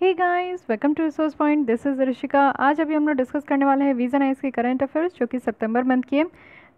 Hey guys, welcome to resource point. This is Rishika. आज अभी हम लोग डिस्कस करने वाले हैं वीज़ा नाइस के करंट अफेयर्स जो कि सितंबर मंथ की है।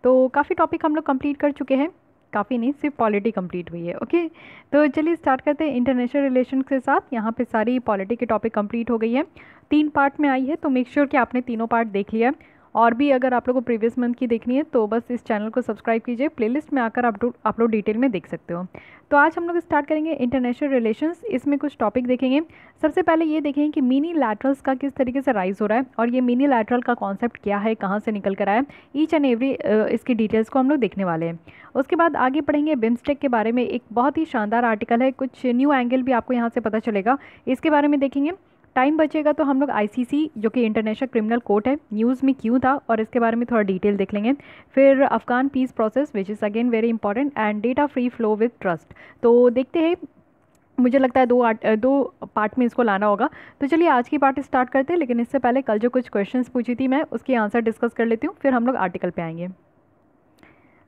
तो काफ़ी टॉपिक हम लोग कंप्लीट कर चुके हैं। काफ़ी नहीं, सिर्फ पॉलिटी कंप्लीट हुई है। ओके, तो चलिए स्टार्ट करते हैं इंटरनेशनल रिलेशन के साथ। यहाँ पे सारी पॉलिटी की टॉपिक कंप्लीट हो गई है, 3 पार्ट में आई है, तो मेक श्योर कि आपने तीनों पार्ट देख लिया है। और भी अगर आप लोगों को प्रीवियस मंथ की देखनी है तो बस इस चैनल को सब्सक्राइब कीजिए, प्लेलिस्ट में आकर आप लोग डिटेल में देख सकते हो। तो आज हम लोग स्टार्ट करेंगे इंटरनेशनल रिलेशंस। इसमें कुछ टॉपिक देखेंगे। सबसे पहले ये देखेंगे कि मिनी लैटरल्स का किस तरीके से राइज हो रहा है और ये मिनी लैटरल का कॉन्सेप्ट क्या है, कहाँ से निकल कर आया है। ईच एंड एवरी इसकी डिटेल्स को हम लोग देखने वाले हैं। उसके बाद आगे पढ़ेंगे बिम्स्टेक के बारे में। एक बहुत ही शानदार आर्टिकल है, कुछ न्यू एंगल भी आपको यहाँ से पता चलेगा, इसके बारे में देखेंगे। टाइम बचेगा तो हम लोग आईसीसी जो कि इंटरनेशनल क्रिमिनल कोर्ट है, न्यूज़ में क्यों था और इसके बारे में थोड़ा डिटेल देख लेंगे। फिर Afghan peace process which is again very important and data free flow with trust. तो देखते हैं, मुझे लगता है दो पार्ट में इसको लाना होगा। तो चलिए आज की पार्ट स्टार्ट करते हैं, लेकिन इससे पहले कल जो कुछ क्वेश्चंस पूछी थी मैं उसके आंसर डिस्कस कर लेती हूँ, फिर हम लोग आर्टिकल पे आएंगे।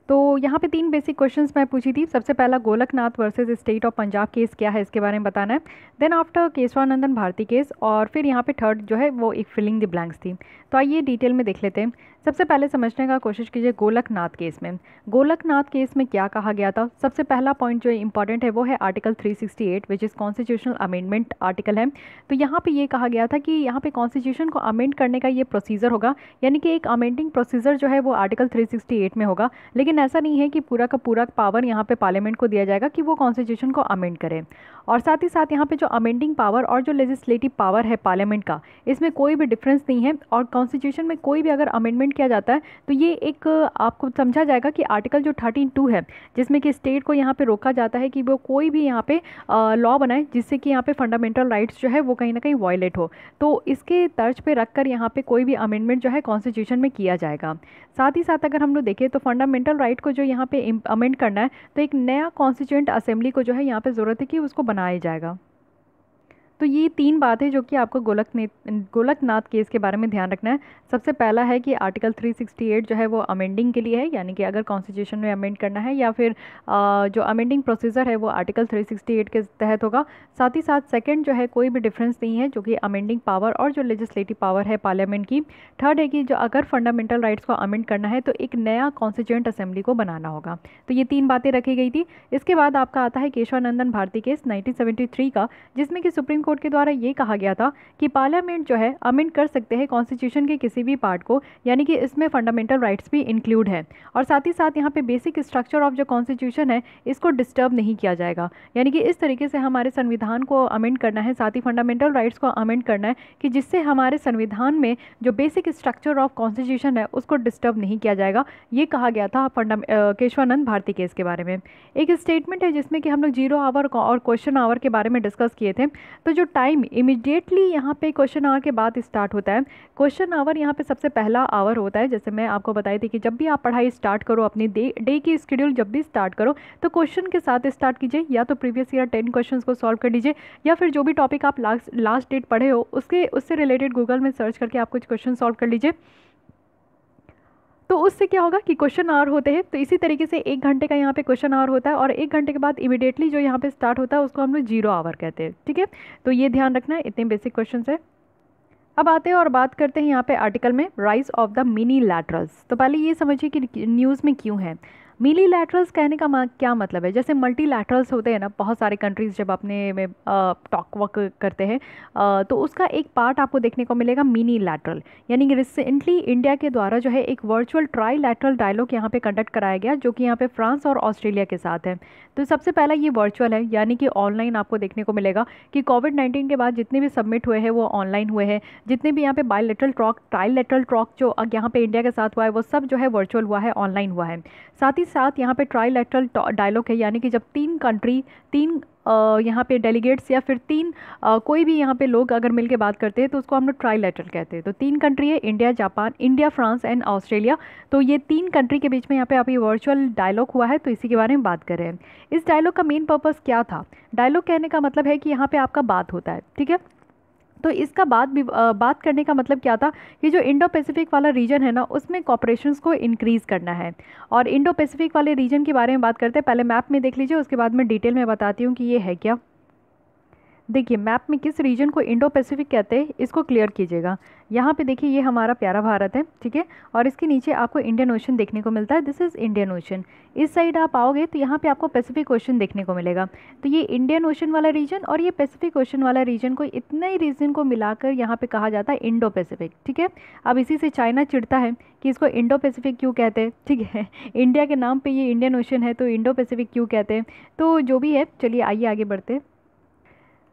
तो यहाँ पे 3 बेसिक क्वेश्चंस मैं पूछी थी। सबसे पहला Golaknath versus state of Punjab case क्या है, इसके बारे में बताना है। Then after Keshavanandan Bharti case, और फिर यहाँ पे थर्ड जो है वो एक फिलिंग द ब्लैंक्स थी। तो आइए डिटेल में देख लेते हैं। सबसे पहले समझने का कोशिश कीजिए गोलकनाथ केस में। गोलकनाथ केस में क्या कहा गया था। सबसे पहला पॉइंट जो इंपॉर्टेंट है वो है article 368 which is constitutional amendment article है। तो यहाँ पे ये कहा गया था कि यहाँ पे कॉन्स्टिट्यूशन को अमेंड करने का ये प्रोसीजर होगा, यानी कि एक अमेंडिंग प्रोसीजर जो है वो आर्टिकल 368 में होगा। लेकिन ऐसा नहीं है कि पूरा का पूरा पावर यहाँ पे पार्लियामेंट को दिया जाएगा कि वो कॉन्स्टिट्यूशन को अमेंड करे। और साथ ही साथ यहाँ पे जो अमेंडिंग पावर और जो लेजिस्लेटिव पावर है पार्लियामेंट का, इसमें कोई भी डिफरेंस नहीं है। और कॉन्स्टिट्यूशन में कोई भी अगर अमेंडमेंट किया जाता है तो ये एक आपको समझा जाएगा कि आर्टिकल जो 13(2) है, जिसमें कि स्टेट को यहाँ पे रोका जाता है कि वो कोई भी यहाँ पे लॉ बनाए जिससे कि यहाँ पे फंडामेंटल राइट्स जो है वो कहीं ना कहीं वायलेट हो। तो इसके तर्ज पे रखकर यहाँ पे कोई भी अमेंडमेंट जो है कॉन्स्टिट्यूशन में किया जाएगा। साथ ही साथ अगर हम लोग देखें तो फंडामेंटल राइट को जो यहाँ पे अमेंड करना है, तो एक नया कॉन्स्टिट्यूएंट असेंबली को जो है यहाँ पे ज़रूरत है कि उसको बनाया जाएगा। तो ये 3 बातें जो कि आपको गोलकनाथ केस के बारे में ध्यान रखना है। सबसे पहला है कि आर्टिकल 368 जो है वो अमेंडिंग के लिए है, यानी कि अगर कॉन्स्टिट्यूशन में अमेंड करना है या फिर जो अमेंडिंग प्रोसीजर है वो आर्टिकल 368 के तहत होगा। साथ ही साथ सेकंड जो है कोई भी डिफरेंस नहीं है, जो कि अमेंडिंग पावर और जो लेजिस्लेटिव पावर है पार्लियामेंट की। थर्ड है कि जो अगर फंडामेंटल राइट्स को अमेंड करना है तो एक नया कॉन्स्टिट्यूएंट असेंबली को बनाना होगा। तो ये 3 बातें रखी गई थी। इसके बाद आपका आता है केशवानंदन भारती केस 1973 का, जिसमें कि सुप्रीम कोर्ट के द्वारा ये कहा गया था कि पार्लियामेंट जो है अमेंड कर सकते हैं कॉन्स्टिट्यूशन के किसी भी पार्ट को, यानी कि इसमें फंडामेंटल राइट्स भी इंक्लूड है। और साथ ही साथ यहाँ पे बेसिक स्ट्रक्चर ऑफ जो कॉन्स्टिट्यूशन है इसको डिस्टर्ब नहीं किया जाएगा। यानी कि इस तरीके से हमारे संविधान को अमेंड करना है, साथ ही फंडामेंटल राइट्स को अमेंड करना है कि जिससे हमारे संविधान में जो बेसिक स्ट्रक्चर ऑफ कॉन्स्टिट्यूशन है उसको डिस्टर्ब नहीं किया जाएगा। ये कहा गया था केशवानंद भारती केस के बारे में। एक स्टेटमेंट है जिसमें कि हम लोग 0 आवर और क्वेश्चन आवर के बारे में डिस्कस किए थे। तो जो टाइम इमिडिएटली यहाँ पे क्वेश्चन आवर के बाद स्टार्ट होता है। क्वेश्चन आवर यहाँ पे सबसे पहला आवर होता है। जैसे मैं आपको बताई थी कि जब भी आप पढ़ाई स्टार्ट करो, अपनी डे की शेड्यूल जब भी स्टार्ट करो तो क्वेश्चन के साथ स्टार्ट कीजिए। या तो प्रीवियस ईयर 10 क्वेश्चंस को सॉल्व कर लीजिए, या फिर जो भी टॉपिक आप लास्ट डेट पढ़े हो उससे रिलेटेड गूगल में सर्च करके आप कुछ क्वेश्चन सॉल्व कर लीजिए। तो उससे क्या होगा कि क्वेश्चन आवर होते हैं। तो इसी तरीके से 1 घंटे का यहाँ पे क्वेश्चन आवर होता है, और 1 घंटे के बाद इमीडिएटली जो यहाँ पे स्टार्ट होता है उसको हम लोग 0 आवर कहते हैं। ठीक है, तो ये ध्यान रखना है। इतने बेसिक क्वेश्चन है। अब आते हैं और बात करते हैं यहाँ पे आर्टिकल में rise of the mini laterals. तो पहले ये समझिए कि न्यूज़ में क्यों है। मिनी लैटरल्स कहने का क्या मतलब है। जैसे मल्टी लैटरल्स होते हैं ना, बहुत सारे कंट्रीज जब अपने में टॉक वर्क करते हैं तो उसका एक पार्ट आपको देखने को मिलेगा मिनी लैटरल। यानी कि रिसेंटली इंडिया के द्वारा जो है एक वर्चुअल ट्राई लैटरल डायलॉग यहाँ पे कंडक्ट कराया गया, जो कि यहाँ पे फ्रांस और ऑस्ट्रेलिया के साथ है। तो सबसे पहला ये वर्चुअल है, यानी कि ऑनलाइन आपको देखने को मिलेगा कि कोविड-19 के बाद जितने भी सबमिट हुए हैं वो ऑनलाइन हुए हैं। जितने भी यहाँ पे बायलैटरल टॉक, ट्राइलैटरल टॉक जो यहाँ पे इंडिया के साथ हुआ है वो सब जो है वर्चुअल हुआ है, ऑनलाइन हुआ है। साथ ही साथ यहाँ पे ट्राइलैटरल डायलॉग है, यानी कि जब 3 कंट्री, 3 यहाँ पे डेलीगेट्स या फिर 3 कोई भी यहाँ पे लोग अगर मिलके बात करते हैं तो उसको हम लोग ट्राइलैटरल कहते हैं। तो 3 कंट्री है, India, Japan, India, France and Australia. तो ये 3 कंट्री के बीच में यहाँ पे अभी वर्चुअल डायलॉग हुआ है, तो इसी के बारे में बात कर रहे हैं। इस डायलॉग का मेन पर्पस क्या था। डायलॉग कहने का मतलब है कि यहाँ पे आपका बात होता है। ठीक है, तो इसका बात करने का मतलब क्या था कि जो इंडो पैसिफिक वाला रीजन है ना, उसमें कॉपरेशंस को इंक्रीज़ करना है। और इंडो पैसिफिक वाले रीजन के बारे में बात करते हैं। पहले मैप में देख लीजिए, उसके बाद मैं डिटेल में बताती हूँ कि ये है क्या। देखिए मैप में किस रीजन को इंडो पैसिफिक कहते हैं इसको क्लियर कीजिएगा। यहाँ पे देखिए ये हमारा प्यारा भारत है, ठीक है, और इसके नीचे आपको इंडियन ओशन देखने को मिलता है, दिस इज़ इंडियन ओशन। इस साइड आप आओगे तो यहाँ पे आपको पैसिफिक ओशन देखने को मिलेगा। तो ये इंडियन ओशन वाला रीजन और ये पैसिफिक ओशन वाला रीजन को, इतने ही रीजन को मिलाकर यहाँ पे कहा जाता है इंडो पैसिफिक, ठीक है। अब इसी से चाइना चिढ़ता है कि इसको इंडो पैसिफिक क्यों कहते हैं, ठीक है। इंडिया के नाम पे ये इंडियन ओशन है तो इंडो पैसिफिक क्यों कहते हैं। तो जो भी है, चलिए आइए आगे बढ़ते हैं।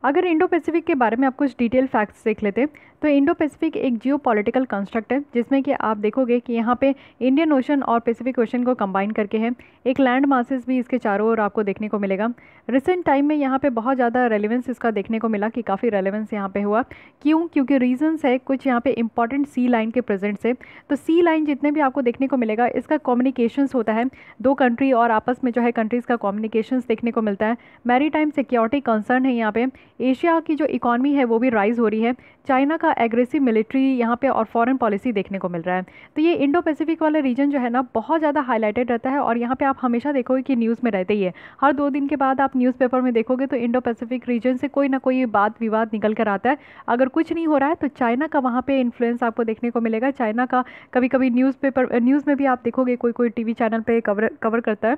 अगर इंडो पैसिफिक के बारे में आप कुछ डिटेल फैक्ट्स देख लेते हैं तो इंडो पैसिफिक एक जियो पॉलिटिकल कंस्ट्रक्ट है, जिसमें कि आप देखोगे कि यहाँ पे इंडियन ओशन और पैसिफिक ओशन को कंबाइन करके है। एक लैंड मासेस भी इसके चारों ओर आपको देखने को मिलेगा। रिसेंट टाइम में यहाँ पे बहुत ज़्यादा रेलिवेंस इसका देखने को मिला कि काफ़ी रेलिवेंस यहाँ पे हुआ। क्यों? क्योंकि रीजंस है कुछ यहाँ पे इंपॉर्टेंट सी लाइन के प्रेजेंट से। तो सी लाइन जितने भी आपको देखने को मिलेगा, इसका कम्युनिकेशंस होता है दो कंट्री और आपस में जो है कंट्रीज़ का कम्युनिकेशंस देखने को मिलता है। मैरी टाइम सिक्योरिटी कंसर्न है यहाँ पे। एशिया की जो इकॉनमी है वो भी राइज हो रही है। चाइना का एग्रेसिव मिलिट्री यहाँ पे और फॉरेन पॉलिसी देखने को मिल रहा है। तो ये इंडो पैसिफिक वाला रीजन जो है ना बहुत ज़्यादा हाईलाइटेड रहता है और यहाँ पे आप हमेशा देखोगे कि न्यूज़ में रहते ही है। हर 2 दिन के बाद आप न्यूज़पेपर में देखोगे तो इंडो पैसिफिक रीजन से कोई ना कोई बात विवाद निकल कर आता है। अगर कुछ नहीं हो रहा है तो चाइना का वहाँ पे इन्फ्लुएंस आपको देखने को मिलेगा। चाइना का कभी कभी न्यूज़ में भी आप देखोगे कोई कोई टीवी चैनल पे कवर करता है,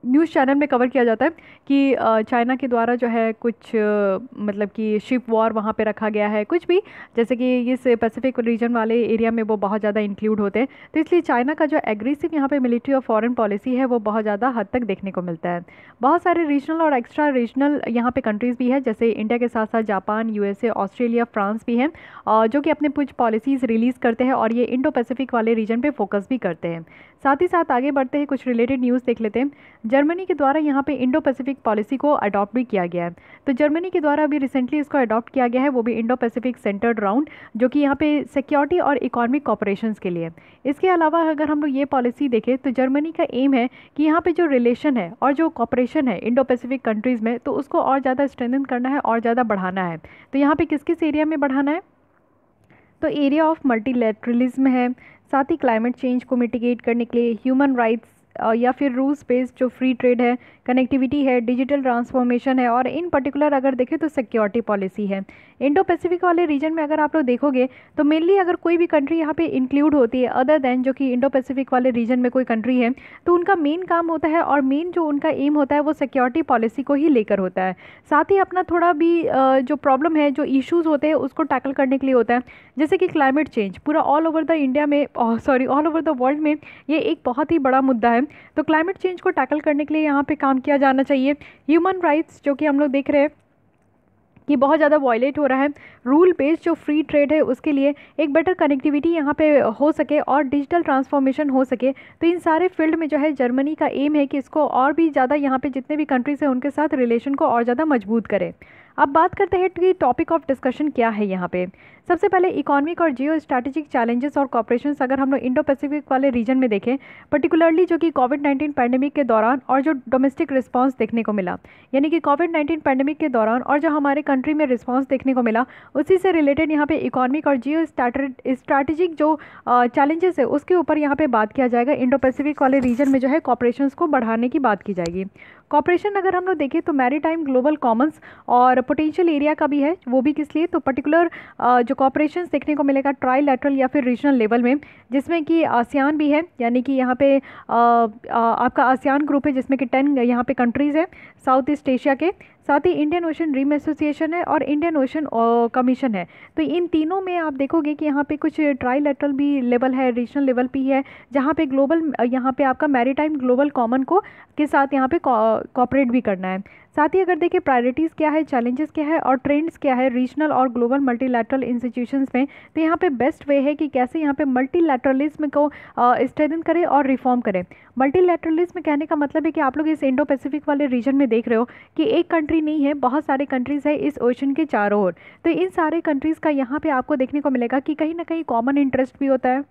न्यूज़ चैनल में कवर किया जाता है कि चाइना के द्वारा जो है कुछ मतलब कि शिप वॉर वहाँ पे रखा गया है, कुछ भी, जैसे कि इस पैसिफिक रीजन वाले एरिया में वो बहुत ज़्यादा इंक्लूड होते हैं। तो इसलिए चाइना का जो एग्रेसिव यहाँ पे मिलिट्री और फॉरेन पॉलिसी है वो बहुत ज़्यादा हद तक देखने को मिलता है। बहुत सारे रीजनल और एक्स्ट्रा रीजनल यहाँ पे कंट्रीज़ भी है, जैसे इंडिया के साथ साथ जापान, यूएसए, ऑस्ट्रेलिया, फ्रांस भी हैं, जो कि अपने कुछ पॉलिसीज़ रिलीज़ करते हैं और ये इंडो पैसिफिक वाले रीजन पे फोकस भी करते हैं। साथ ही साथ आगे बढ़ते हैं, कुछ रिलेटेड न्यूज़ देख लेते हैं। जर्मनी के द्वारा यहाँ पे इंडो पैसिफिक पॉलिसी को अडॉप्ट भी किया गया है। तो जर्मनी के द्वारा अभी रिसेंटली इसको अडॉप्ट किया गया है, वो भी इंडो पैसिफिक सेंटर्ड राउंड, जो कि यहाँ पे सिक्योरिटी और इकोनॉमिक कॉपरेशंस के लिए। इसके अलावा अगर हम लोग ये पॉलिसी देखें तो जर्मनी का एम है कि यहाँ पे जो रिलेशन है और जो कॉपरेशन है इंडो पैसिफिक कंट्रीज़ में, तो उसको और ज़्यादा स्ट्रेंथन करना है और ज़्यादा बढ़ाना है। तो यहाँ पे किस किस एरिया में बढ़ाना है? तो एरिया ऑफ मल्टीलैटरलिज्म है, साथ ही क्लाइमेट चेंज को मिटिगेट करने के लिए ह्यूमन राइट्स या फिर रूल्स बेस्ड जो फ्री ट्रेड है, कनेक्टिविटी है, डिजिटल ट्रांसफॉर्मेशन है और इन पर्टिकुलर अगर देखें तो सिक्योरिटी पॉलिसी है। इंडो पैसिफिक वाले रीजन में अगर आप लोग देखोगे तो मेनली अगर कोई भी कंट्री यहाँ पे इंक्लूड होती है अदर देन जो कि इंडो पैसिफिक वाले रीजन में कोई कंट्री है, तो उनका मेन काम होता है और मेन जो उनका एम होता है वो सिक्योरिटी पॉलिसी को ही लेकर होता है। साथ ही अपना थोड़ा भी जो प्रॉब्लम है, जो इश्यूज़ होते हैं उसको टैकल करने के लिए होता है, जैसे कि क्लाइमेट चेंज पूरा ऑल ओवर द इंडिया में, sorry all over the world में ये एक बहुत ही बड़ा मुद्दा है। तो क्लाइमेट चेंज को टैकल करने के लिए यहाँ पे काम किया जाना चाहिए। ह्यूमन राइट्स जो कि हम लोग देख रहे हैं कि बहुत ज़्यादा वायलेट हो रहा है, रूल बेस्ड जो फ्री ट्रेड है उसके लिए एक बेटर कनेक्टिविटी यहाँ पे हो सके और डिजिटल ट्रांसफॉर्मेशन हो सके। तो इन सारे फील्ड में जो है जर्मनी का एम है कि इसको और भी ज़्यादा यहाँ पे जितने भी कंट्रीज हैं उनके साथ रिलेशन को और ज़्यादा मजबूत करे। अब बात करते हैं कि टॉपिक ऑफ डिस्कशन क्या है यहाँ पे। सबसे पहले इकोनॉमिक और जियो स्ट्रैटेजिक चैलेंजेस और कॉपरेशंस अगर हम लोग इंडो पैसिफिक वाले रीजन में देखें, पर्टिकुलरली जो कि कोविड-19 पैंडेमिक के दौरान और जो डोमेस्टिक रिस्पांस देखने को मिला, यानी कि कोविड-19 पैंडेमिक के दौरान और जो हमारे कंट्री में रिस्पांस देखने को मिला, उसी से रिलेटेड यहाँ पे इकोनॉमिक और जियो स्ट्रैटेजिक जो चैलेंजेस है उसके ऊपर यहाँ पे बात किया जाएगा। इंडो पैसिफिक वाले रीजन में जो है कॉपरेशंस को बढ़ाने की बात की जाएगी। कॉपरेशन अगर हम लोग देखें तो मैरीटाइम ग्लोबल कॉमन्स और पोटेंशियल एरिया का भी है, वो भी किस लिए, तो पर्टिकुलर जो कॉपरेशंस देखने को मिलेगा ट्राईलैटरल या फिर रीजनल लेवल में, जिसमें कि आसियान भी है, यानी कि यहाँ पे आपका आसियान ग्रुप है जिसमें कि 10 यहाँ पे कंट्रीज़ हैं साउथ ईस्ट एशिया के। साथ ही इंडियन ओशन ड्रीम एसोसिएशन है और इंडियन ओशन कमीशन है। तो इन तीनों में आप देखोगे कि यहाँ पे कुछ ट्राईलैटरल भी लेवल है, रीजनल लेवल भी है, जहाँ पे ग्लोबल यहाँ पे आपका मैरीटाइम ग्लोबल कॉमन को के साथ यहाँ पे कॉपरेट भी करना है। साथ ही अगर देखिए प्रायोरिटीज़ क्या है, चैलेंजेस क्या है और ट्रेंड्स क्या है रीजनल और ग्लोबल मल्टीलैटरल इंस्टीट्यूशंस में, तो यहाँ पे बेस्ट वे है कि कैसे यहाँ पे मल्टीलैटरलिज्म को स्ट्रेंथन करें और रिफॉर्म करें। मल्टीलैटरलिज्म कहने का मतलब है कि आप लोग इस इंडो पैसिफिक वाले रीजन में देख रहे हो कि एक कंट्री नहीं है, बहुत सारे कंट्रीज़ है इस ओशन के चारों ओर। तो इन सारे कंट्रीज़ का यहाँ पे आपको देखने को मिलेगा कि कहीं ना कहीं कॉमन इंटरेस्ट भी होता है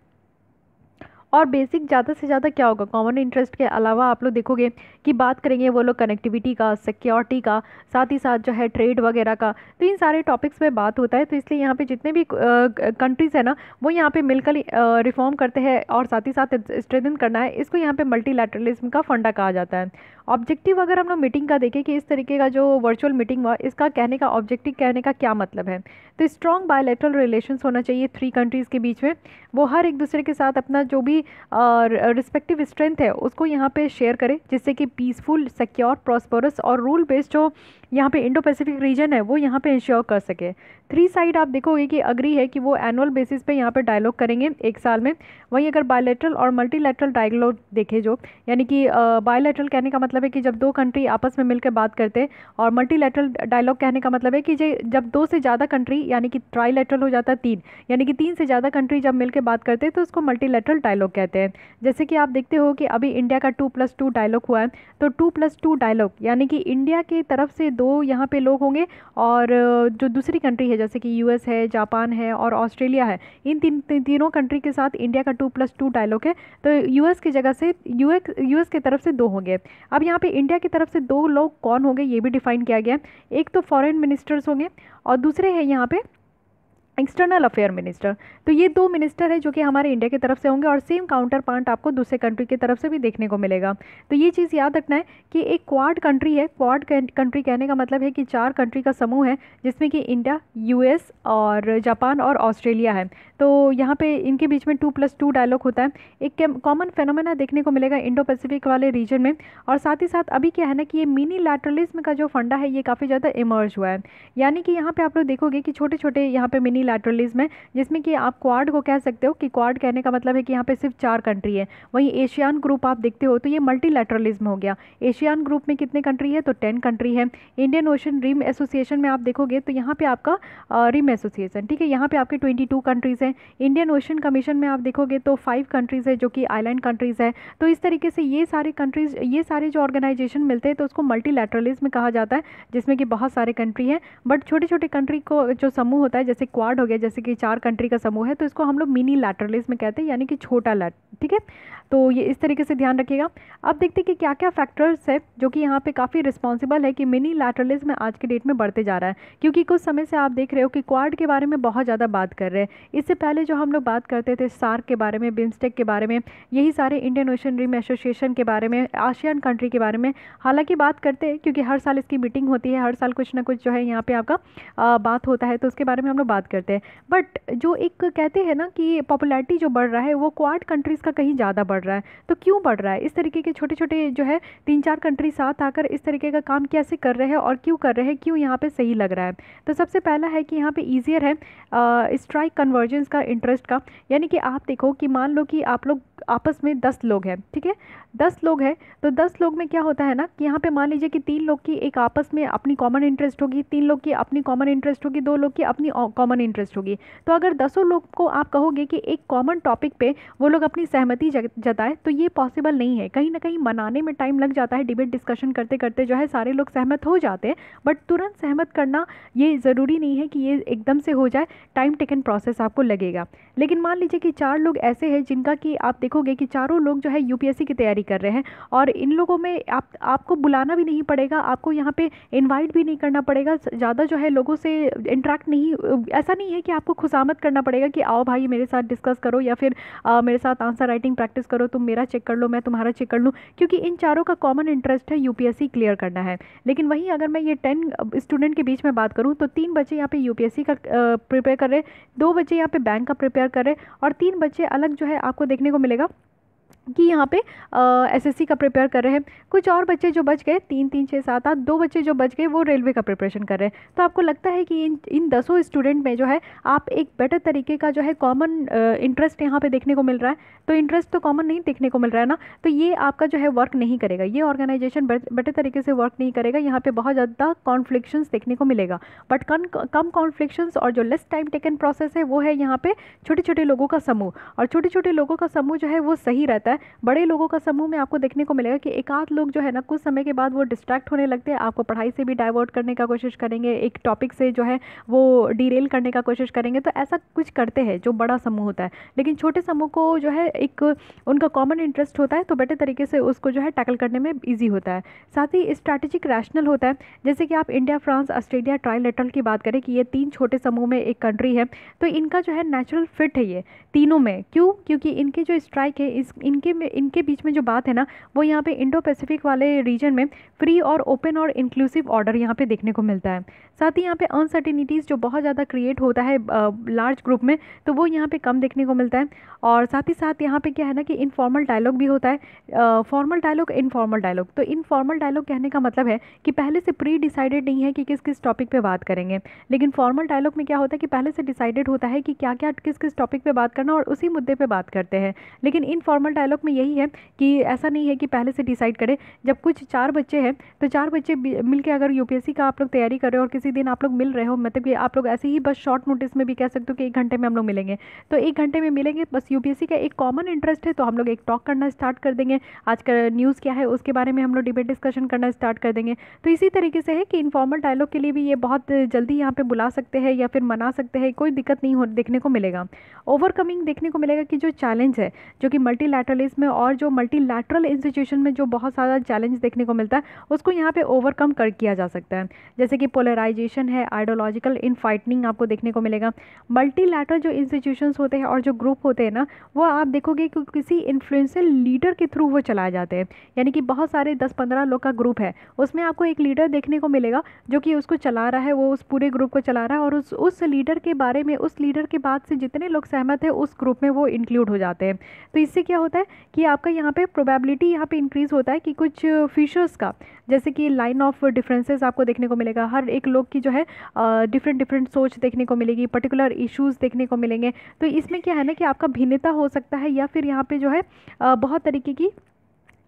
और बेसिक ज़्यादा से ज़्यादा क्या होगा, कॉमन इंटरेस्ट के अलावा आप लोग देखोगे कि बात करेंगे वो लोग कनेक्टिविटी का, सिक्योरिटी का, साथ ही साथ जो है ट्रेड वगैरह का। तो इन सारे टॉपिक्स पे बात होता है। तो इसलिए यहाँ पे जितने भी कंट्रीज़ है ना, वो यहाँ पे मिलकर रिफॉर्म करते हैं और साथ ही साथ स्ट्रेंथन करना है इसको यहाँ पे मल्टीलैटरलिज्म का फंडा कहा जाता है। ऑब्जेक्टिव अगर हम लोग मीटिंग का देखें कि इस तरीके का जो वर्चुअल मीटिंग हुआ, इसका कहने का ऑब्जेक्टिव कहने का क्या मतलब है, तो स्ट्रॉन्ग बायलैटरल रिलेशंस होना चाहिए 3 कंट्रीज़ के बीच में। वो हर एक दूसरे के साथ अपना जो भी रिस्पेक्टिव स्ट्रेंथ है उसको यहाँ पे शेयर करें, जिससे कि पीसफुल, सिक्योर, प्रॉस्परस और रूल बेस्ड जो यहाँ पे इंडो पैसिफिक रीजन है वो यहाँ पे इंश्योर कर सके। 3 साइड आप देखोगे कि अग्री है कि वो एनुअल बेसिस पे यहाँ पे डायलॉग करेंगे 1 साल में। वहीं अगर बायलैटरल और मल्टीलैटरल डायलॉग देखें जो, यानी कि बायलैटरल कहने का मतलब है कि जब 2 कंट्री आपस में मिलकर बात करते हैं, और मल्टीलैटरल डायलॉग कहने का मतलब है कि जब 2 से ज़्यादा कंट्री, यानी कि ट्राईलैटरल हो जाता है 3, यानी कि 3 से ज़्यादा कंट्री जब मिलकर बात करते हैं तो उसको मल्टीलैटरल डायलॉग कहते हैं। जैसे कि आप देखते हो कि अभी इंडिया का 2+2 डायलॉग हुआ है, तो 2+2 डायलॉग यानी कि इंडिया की तरफ से 2 यहाँ पे लोग होंगे, और जो दूसरी कंट्री है जैसे कि यूएस है, जापान है और ऑस्ट्रेलिया है, इन तीनों कंट्री के साथ इंडिया का 2+2 डायलॉग है। तो यूएस की जगह से यूएस की तरफ से 2 होंगे। अब यहाँ पे इंडिया की तरफ से 2 लोग कौन होंगे ये भी डिफाइन किया गया है। एक तो फॉरेन मिनिस्टर्स होंगे और दूसरे हैं यहाँ पे एक्सटर्नल अफेयर मिनिस्टर। तो ये 2 मिनिस्टर है जो कि हमारे इंडिया की तरफ से होंगे, और सेम काउंटर पार्ट आपको दूसरे कंट्री की तरफ से भी देखने को मिलेगा। तो ये चीज़ याद रखना है कि एक क्वाड कंट्री है। क्वाड कंट्री कहने का मतलब है कि 4 कंट्री का समूह है, जिसमें कि इंडिया, यूएस और जापान और ऑस्ट्रेलिया है। तो यहाँ पे इनके बीच में 2+2 डायलॉग होता है। एक कॉमन फेनोमेना देखने को मिलेगा इंडो पैसिफिक वाले रीजन में। और साथ ही साथ अभी क्या है ना कि ये मिनी लैटरलिज्म का जो फंडा है ये काफ़ी ज़्यादा इमर्ज हुआ है। यानी कि यहाँ पे आप लोग देखोगे कि छोटे छोटे यहाँ पे मिनी लैटरलिज्म है, जिसमें कि आप क्वाड को कह सकते हो कि क्वाड कहने का मतलब है कि यहाँ पे सिर्फ 4 कंट्री है। वहीं एशियान ग्रुप आप देखते हो तो ये मल्टीलैटरलिज्म हो गया। एशियान ग्रुप में कितने कंट्री है, तो 10 कंट्री है। इंडियन ओशन रिम एसोसिएशन में आप देखोगे तो यहाँ पे आपका रिम एसोसिएशन, ठीक है, यहाँ पे आपके 22 कंट्रीज़ हैं। इंडियन ओशन कमीशन में आप देखोगे तो 5 कंट्रीज़ है जो कि आइलैंड कंट्रीज़ है। तो इस तरीके से ये सारे कंट्रीज़, ये सारे जो ऑर्गेनाइजेशन मिलते हैं तो उसको मल्टीलैटरलिज्म कहा जाता है, जिसमें कि बहुत सारे कंट्री हैं। बट छोटे छोटे कंट्री को जो समूह होता है, जैसे क्वाड हो गया, जैसे कि 4 कंट्री का समूह है, तो इसको हम लोग मिनी लैटरलिज्म कहते हैं, यानी कि छोटा लैट, ठीक है। तो ये इस तरीके से ध्यान रखिएगा। अब देखते हैं कि क्या क्या फैक्टर्स है जो कि यहाँ पे काफ़ी रिस्पॉन्सिबल है कि मिनी लैटरलिज्म आज के डेट में बढ़ते जा रहा है। क्योंकि कुछ समय से आप देख रहे हो कि क्वाड के बारे में बहुत ज़्यादा बात कर रहे हैं। इससे पहले जो हम लोग बात करते थे सार्क के बारे में, बिम्स्टेक के बारे में, यही सारे इंडियन ओशन रिम एसोसिएशन के बारे में, आसियान कंट्री के बारे में हालांकि बात करते हैं, क्योंकि हर साल इसकी मीटिंग होती है, हर साल कुछ ना कुछ जो है यहाँ पे आपका बात होता है, तो उसके बारे में हम लोग बात करते हैं। बट जो एक कहते हैं ना कि पॉपुलैरिटी जो बढ़ रहा है वो क्वाड कंट्रीज़ का कहीं ज़्यादा बढ़ रहा है। तो क्यों बढ़ रहा है? इस तरीके के छोटे छोटे जो है 3-4 कंट्री साथ आकर इस तरीके का काम कैसे कर रहे हैं और क्यों कर रहे हैं, क्यों यहाँ पे सही लग रहा है? तो सबसे पहला है कि यहाँ पे ईजियर है स्ट्राइक कन्वर्जेंस का इंटरेस्ट का। यानी कि आप देखो कि मान लो कि आप लोग आपस में 10 लोग हैं, ठीक है, 10 लोग हैं, तो 10 लोग में क्या होता है ना कि यहाँ पे मान लीजिए कि 3 लोग की एक आपस में अपनी कॉमन इंटरेस्ट होगी, 3 लोग की अपनी कॉमन इंटरेस्ट होगी, 2 लोग की अपनी कॉमन इंटरेस्ट होगी। तो अगर 10 लोग को आप कहोगे कि एक कॉमन टॉपिक पे वो लोग अपनी सहमति जताए, तो ये पॉसिबल नहीं है। कहीं ना कहीं मनाने में टाइम लग जाता है, डिबेट डिस्कशन करते करते जो है सारे लोग सहमत हो जाते हैं, बट तुरंत सहमत करना ये ज़रूरी नहीं है कि ये एकदम से हो जाए, टाइम टेकन प्रोसेस आपको लगेगा। लेकिन मान लीजिए कि 4 लोग ऐसे हैं जिनका कि आप देखोगे कि चारों लोग जो है यूपीएससी की तैयारी कर रहे हैं, और इन लोगों में आपको बुलाना भी नहीं पड़ेगा, आपको यहाँ पे इनवाइट भी नहीं करना पड़ेगा, ज़्यादा जो है लोगों से इंटरेक्ट नहीं, ऐसा नहीं है कि आपको खुशामद करना पड़ेगा कि आओ भाई मेरे साथ डिस्कस करो, या फिर मेरे साथ आंसर राइटिंग प्रैक्टिस करो, तुम मेरा चेक कर लो, मैं तुम्हारा चेक कर लूँ, क्योंकि इन चारों का कॉमन इंटरेस्ट है यूपीएससी क्लियर करना है। लेकिन वहीं अगर मैं ये 10 स्टूडेंट के बीच में बात करूँ तो 3 बच्चे यहाँ पे यूपीएससी का प्रिपेयर कर रहे हैं, 2 बच्चे यहाँ पे बैंक का प्रिपेयर कर रहे हैं, और 3 बच्चे अलग जो है आपको देखने को मिलेगा कि यहाँ पे एसएससी का प्रिपेयर कर रहे हैं। कुछ और बच्चे जो बच गए, 3 3 6 7 8, 2 बच्चे जो बच गए वो रेलवे का प्रिपरेशन कर रहे हैं। तो आपको लगता है कि इन 10 स्टूडेंट में जो है आप एक बेटर तरीके का जो है कॉमन इंटरेस्ट यहाँ पे देखने को मिल रहा है। तो इंटरेस्ट तो कॉमन नहीं देखने को मिल रहा है ना, तो ये आपका जो है वर्क नहीं करेगा, ये ऑर्गेनाइजेशन बेटर तरीके से वर्क नहीं करेगा। यहाँ पे बहुत ज़्यादा कॉन्फ्लिक्शंस देखने को मिलेगा, बट कम कॉन्फ्लिक्शंस और जो लेस टाइम टेकन प्रोसेस है वो है यहाँ पे छोटे छोटे लोगों का समूह। और छोटे छोटे लोगों का समूह जो है वो सही रहता है, है, बड़े लोगों का समूह में आपको देखने को मिलेगा कि एक आध लोग जो है ना कुछ समय के बाद वो डिस्ट्रैक्ट होने लगते हैं, आपको पढ़ाई से भी डाइवर्ट करने का कोशिश करेंगे, एक टॉपिक से जो है वो डिरेल करने का कोशिश करेंगे। तो ऐसा कुछ करते हैं जो बड़ा समूह होता है, लेकिन छोटे समूह को जो है एक उनका कॉमन इंटरेस्ट होता है, तो बेटर तरीके से उसको जो है टैकल करने में ईजी होता है। साथ ही स्ट्रैटेजिक रैशनल होता है, जैसे कि आप इंडिया, फ्रांस, ऑस्ट्रेलिया, ट्राइलेटरल की बात करें कि ये तीन छोटे समूह में एक कंट्री है, तो इनका जो है नेचुरल फिट है ये तीनों में। क्यों? क्योंकि इनके जो स्ट्राइक है इनके बीच में जो बात है ना, वो यहाँ पे इंडो पैसिफिक वाले रीजन में फ्री और ओपन और इंक्लूसिव ऑर्डर यहाँ पे देखने को मिलता है। साथ ही यहाँ पे अनसर्टिनिटीज़ जो बहुत ज़्यादा क्रिएट होता है लार्ज ग्रुप में, तो वो यहाँ पे कम देखने को मिलता है। और साथ ही साथ यहाँ पे क्या है ना कि इनफॉर्मल डायलॉग भी होता है, फॉर्मल डायलॉग, इनफॉर्मल डायलॉग। तो इनफॉर्मल डायलॉग कहने का मतलब है कि पहले से प्री डिसाइडेड नहीं है कि किस किस टॉपिक पे बात करेंगे, लेकिन फॉर्मल डायलॉग में क्या होता है कि पहले से डिसाइडेड होता है कि क्या क्या किस किस टॉपिक पे बात करना और उसी मुद्दे पे बात करते हैं। लेकिन इनफॉर्मल डायलॉग में यही है कि ऐसा नहीं है कि पहले से डिसाइड करें। जब कुछ 4 बच्चे हैं तो 4 बच्चे मिलकर अगर यूपीएससी का आप लोग तैयारी कर रहे हो और किसी दिन आप लोग मिल रहे हो, मतलब कि आप लोग ऐसे ही बस शॉर्ट नोटिस में भी कह सकते हो कि 1 घंटे में हम लोग मिलेंगे, तो 1 घंटे में मिलेंगे, बस यूपीएससी का एक कॉमन इंटरेस्ट है तो हम लोग एक टॉक करना स्टार्ट कर देंगे, आज का न्यूज़ क्या है उसके बारे में हम लोग डिबेट डिस्कशन करना स्टार्ट कर देंगे। तो इसी तरीके से है कि इनफॉर्मल डायलॉग के लिए भी ये बहुत जल्दी यहाँ पे बुला सकते हैं या फिर मना सकते हैं, कोई दिक्कत नहीं हो देखने को मिलेगा। ओवरकमिंग देखने को मिलेगा कि जो चैलेंज है जो कि मल्टीलैटरलिज्म में और जो मल्टीलैटरल इंस्टीट्यूशन में जो बहुत सारा चैलेंज देखने को मिलता है, उसको यहाँ पे ओवरकम कर किया जा सकता है। जैसे कि पोलराइजेशन है, आइडियोलॉजिकल इनफाइटनिंग आपको देखने को मिलेगा। मल्टीलैटरल जो इंस्टीट्यूशंस होते हैं और जो ग्रुप होते हैं ना, वो आप देखोगे कि किसी इन्फ्लुएंशियल लीडर के थ्रू वो चलाए जाते हैं, यानी कि बहुत सारे 10-15 लोग का ग्रुप है, उसमें आपको एक लीडर देखने को मिलेगा जो कि उसको चला रहा है, वो उस पूरे ग्रुप को चला रहा है और उस लीडर के बारे में, उस लीडर के बाद से जितने लोग सहमत है उस ग्रुप में वो इंक्लूड हो जाते हैं। तो इससे क्या होता है कि आपका यहाँ पे प्रोबेबिलिटी यहाँ पे इंक्रीज होता है कि कुछ फीचर्स का, जैसे कि लाइन ऑफ डिफरेंसेस आपको देखने को मिलेगा, हर एक लोग की जो है डिफरेंट डिफरेंट सोच देखने को मिलेगी, पर्टिकुलर इश्यूज़ देखने को मिलेंगे। तो इसमें क्या है ना कि आपका भिन्नता हो सकता है या फिर यहाँ पे जो है बहुत तरीके की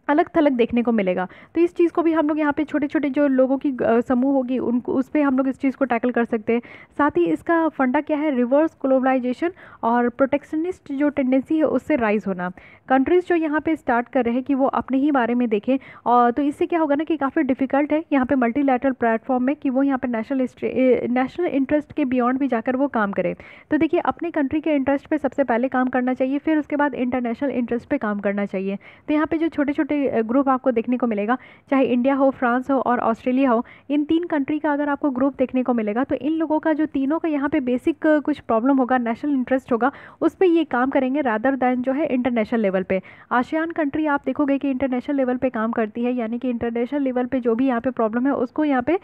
अलग थलग देखने को मिलेगा। तो इस चीज़ को भी हम लोग यहाँ पे छोटे छोटे जो लोगों की समूह होगी उनको उस पर हम लोग इस चीज़ को टैकल कर सकते हैं। साथ ही इसका फंडा क्या है, रिवर्स ग्लोबलाइजेशन और प्रोटेक्शनिस्ट जो टेंडेंसी है उससे राइज होना। कंट्रीज़ जो यहाँ पे स्टार्ट कर रहे हैं कि वो अपने ही बारे में देखें, और तो इससे क्या होगा ना कि काफ़ी डिफिकल्ट है यहाँ पे मल्टीलैटरल प्लेटफॉर्म में कि वो यहाँ पे नेशनल इंटरेस्ट के बियॉन्ड भी जाकर वो काम करे। तो देखिए अपने कंट्री के इंटरेस्ट पे सबसे पहले काम करना चाहिए, फिर उसके बाद इंटरनेशनल इंटरेस्ट पे काम करना चाहिए। तो यहाँ पे जो छोटे छोटे ग्रुप आपको देखने को मिलेगा, चाहे इंडिया हो, फ्रांस हो और ऑस्ट्रेलिया हो, इन 3 कंट्री का अगर आपको ग्रुप देखने को मिलेगा तो इन लोगों का जो तीनों का यहाँ पे बेसिक कुछ प्रॉब्लम होगा, नेशनल इंटरेस्ट होगा, उस पर ये काम करेंगे रादर दैन जो है इंटरनेशनल लेवल पे। आसियान कंट्री आप देखोगे कि इंटरनेशनल लेवल पे काम करती है, यानी कि इंटरनेशनल लेवल पे जो भी यहाँ पे प्रॉब्लम है उसको यहाँ पे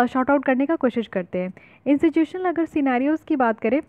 शॉर्ट आउट करने का कोशिश करते हैं। इंस्टीट्यूशनल अगर सिनेरियोज़ की बात करें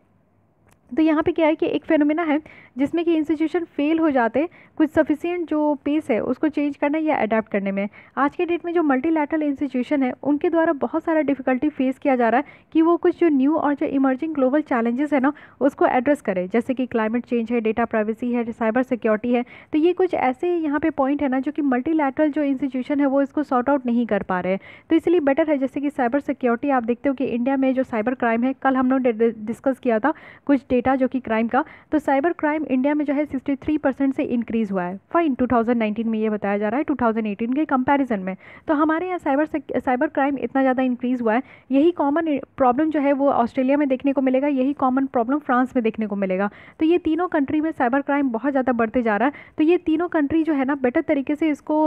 तो यहाँ पे क्या है कि एक फेनोमेना है जिसमें कि इंस्टीट्यूशन फेल हो जाते कुछ सफिशिएंट जो पेस है उसको चेंज करने या अडेप्ट करने में। आज के डेट में जो मल्टीलैटरल इंस्टीट्यूशन है उनके द्वारा बहुत सारा डिफिकल्टी फेस किया जा रहा है कि वो कुछ जो न्यू और जो इमर्जिंग ग्लोबल चैलेंजेस है ना उसको एड्रेस करे, जैसे कि क्लाइमेट चेंज है, डेटा प्राइवेसी है, साइबर सिक्योरिटी है। तो ये कुछ ऐसे यहाँ पे पॉइंट है ना जो कि मल्टीलैटरल जो इंस्टीट्यूशन है वो इसको सॉर्ट आउट नहीं कर पा रहे हैं। तो इसलिए बेटर है, जैसे कि साइबर सिक्योरिटी आप देखते हो कि इंडिया में जो साइबर क्राइम है, कल हम लोग डिस्कस किया था कुछ डेटा जो कि क्राइम का, तो साइबर क्राइम इंडिया में जो है 63% से इंक्रीज़ हुआ है। फाइन, 2019 में ये बताया जा रहा है 2018 के कंपैरिजन में। तो हमारे यहाँ साइबर क्राइम इतना ज़्यादा इंक्रीज़ हुआ है। यही कॉमन प्रॉब्लम जो है वो ऑस्ट्रेलिया में देखने को मिलेगा, यही कॉमन प्रॉब्लम फ्रांस में देखने को मिलेगा। तो ये तीनों कंट्री में साइबर क्राइम बहुत ज़्यादा बढ़ते जा रहा है। तो ये तीनों कंट्री जो है ना बेटर तरीके से इसको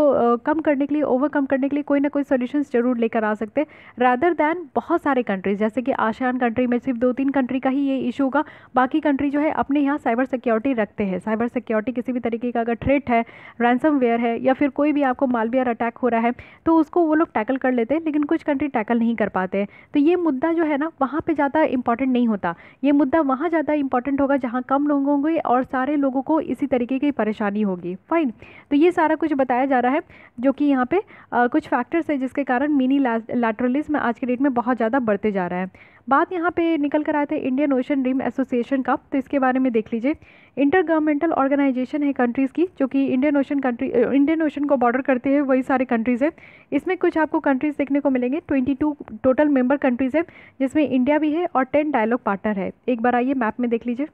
कम करने के लिए, ओवरकम करने के लिए कोई ना कोई सोल्यूशन जरूर लेकर आ सकते हैं, रादर दैन बहुत सारे कंट्रीज, जैसे कि आसियान कंट्री में सिर्फ 2-3 कंट्री का ही ये इशू होगा, बाकी कंट्री जो है अपने यहाँ साइबर सिक्योरिटी रखते हैं। साइबर सिक्योरिटी किसी भी तरीके का अगर थ्रेट है, रैंसमवेयर है या फिर कोई भी आपको मालवेयर अटैक हो रहा है तो उसको वो लोग टैकल कर लेते हैं, लेकिन कुछ कंट्री टैकल नहीं कर पाते हैं। तो ये मुद्दा जो है ना वहाँ पे ज़्यादा इंपॉर्टेंट नहीं होता, ये मुद्दा वहाँ ज़्यादा इंपॉर्टेंट होगा जहाँ कम लोग होंगे और सारे लोगों को इसी तरीके की परेशानी होगी। फाइन, तो ये सारा कुछ बताया जा रहा है जो कि यहाँ पे कुछ फैक्टर्स है जिसके कारण मिनी लैटरलिज्म आज के डेट में बहुत ज़्यादा बढ़ते जा रहा है। बात यहाँ पे निकल कर आए थे इंडियन ओशन रिम एसोसिएशन का, तो इसके बारे में देख लीजिए। इंटर गवर्नमेंटल ऑर्गेनाइजेशन है कंट्रीज़ की जो कि इंडियन ओशन को बॉर्डर करते हैं, वही सारे कंट्रीज़ है। इसमें कुछ आपको कंट्रीज़ देखने को मिलेंगे, 22 टोटल मेंबर कंट्रीज़ है जिसमें इंडिया भी है और 10 डायलॉग पार्टनर है। एक बार आइए मैप में देख लीजिए,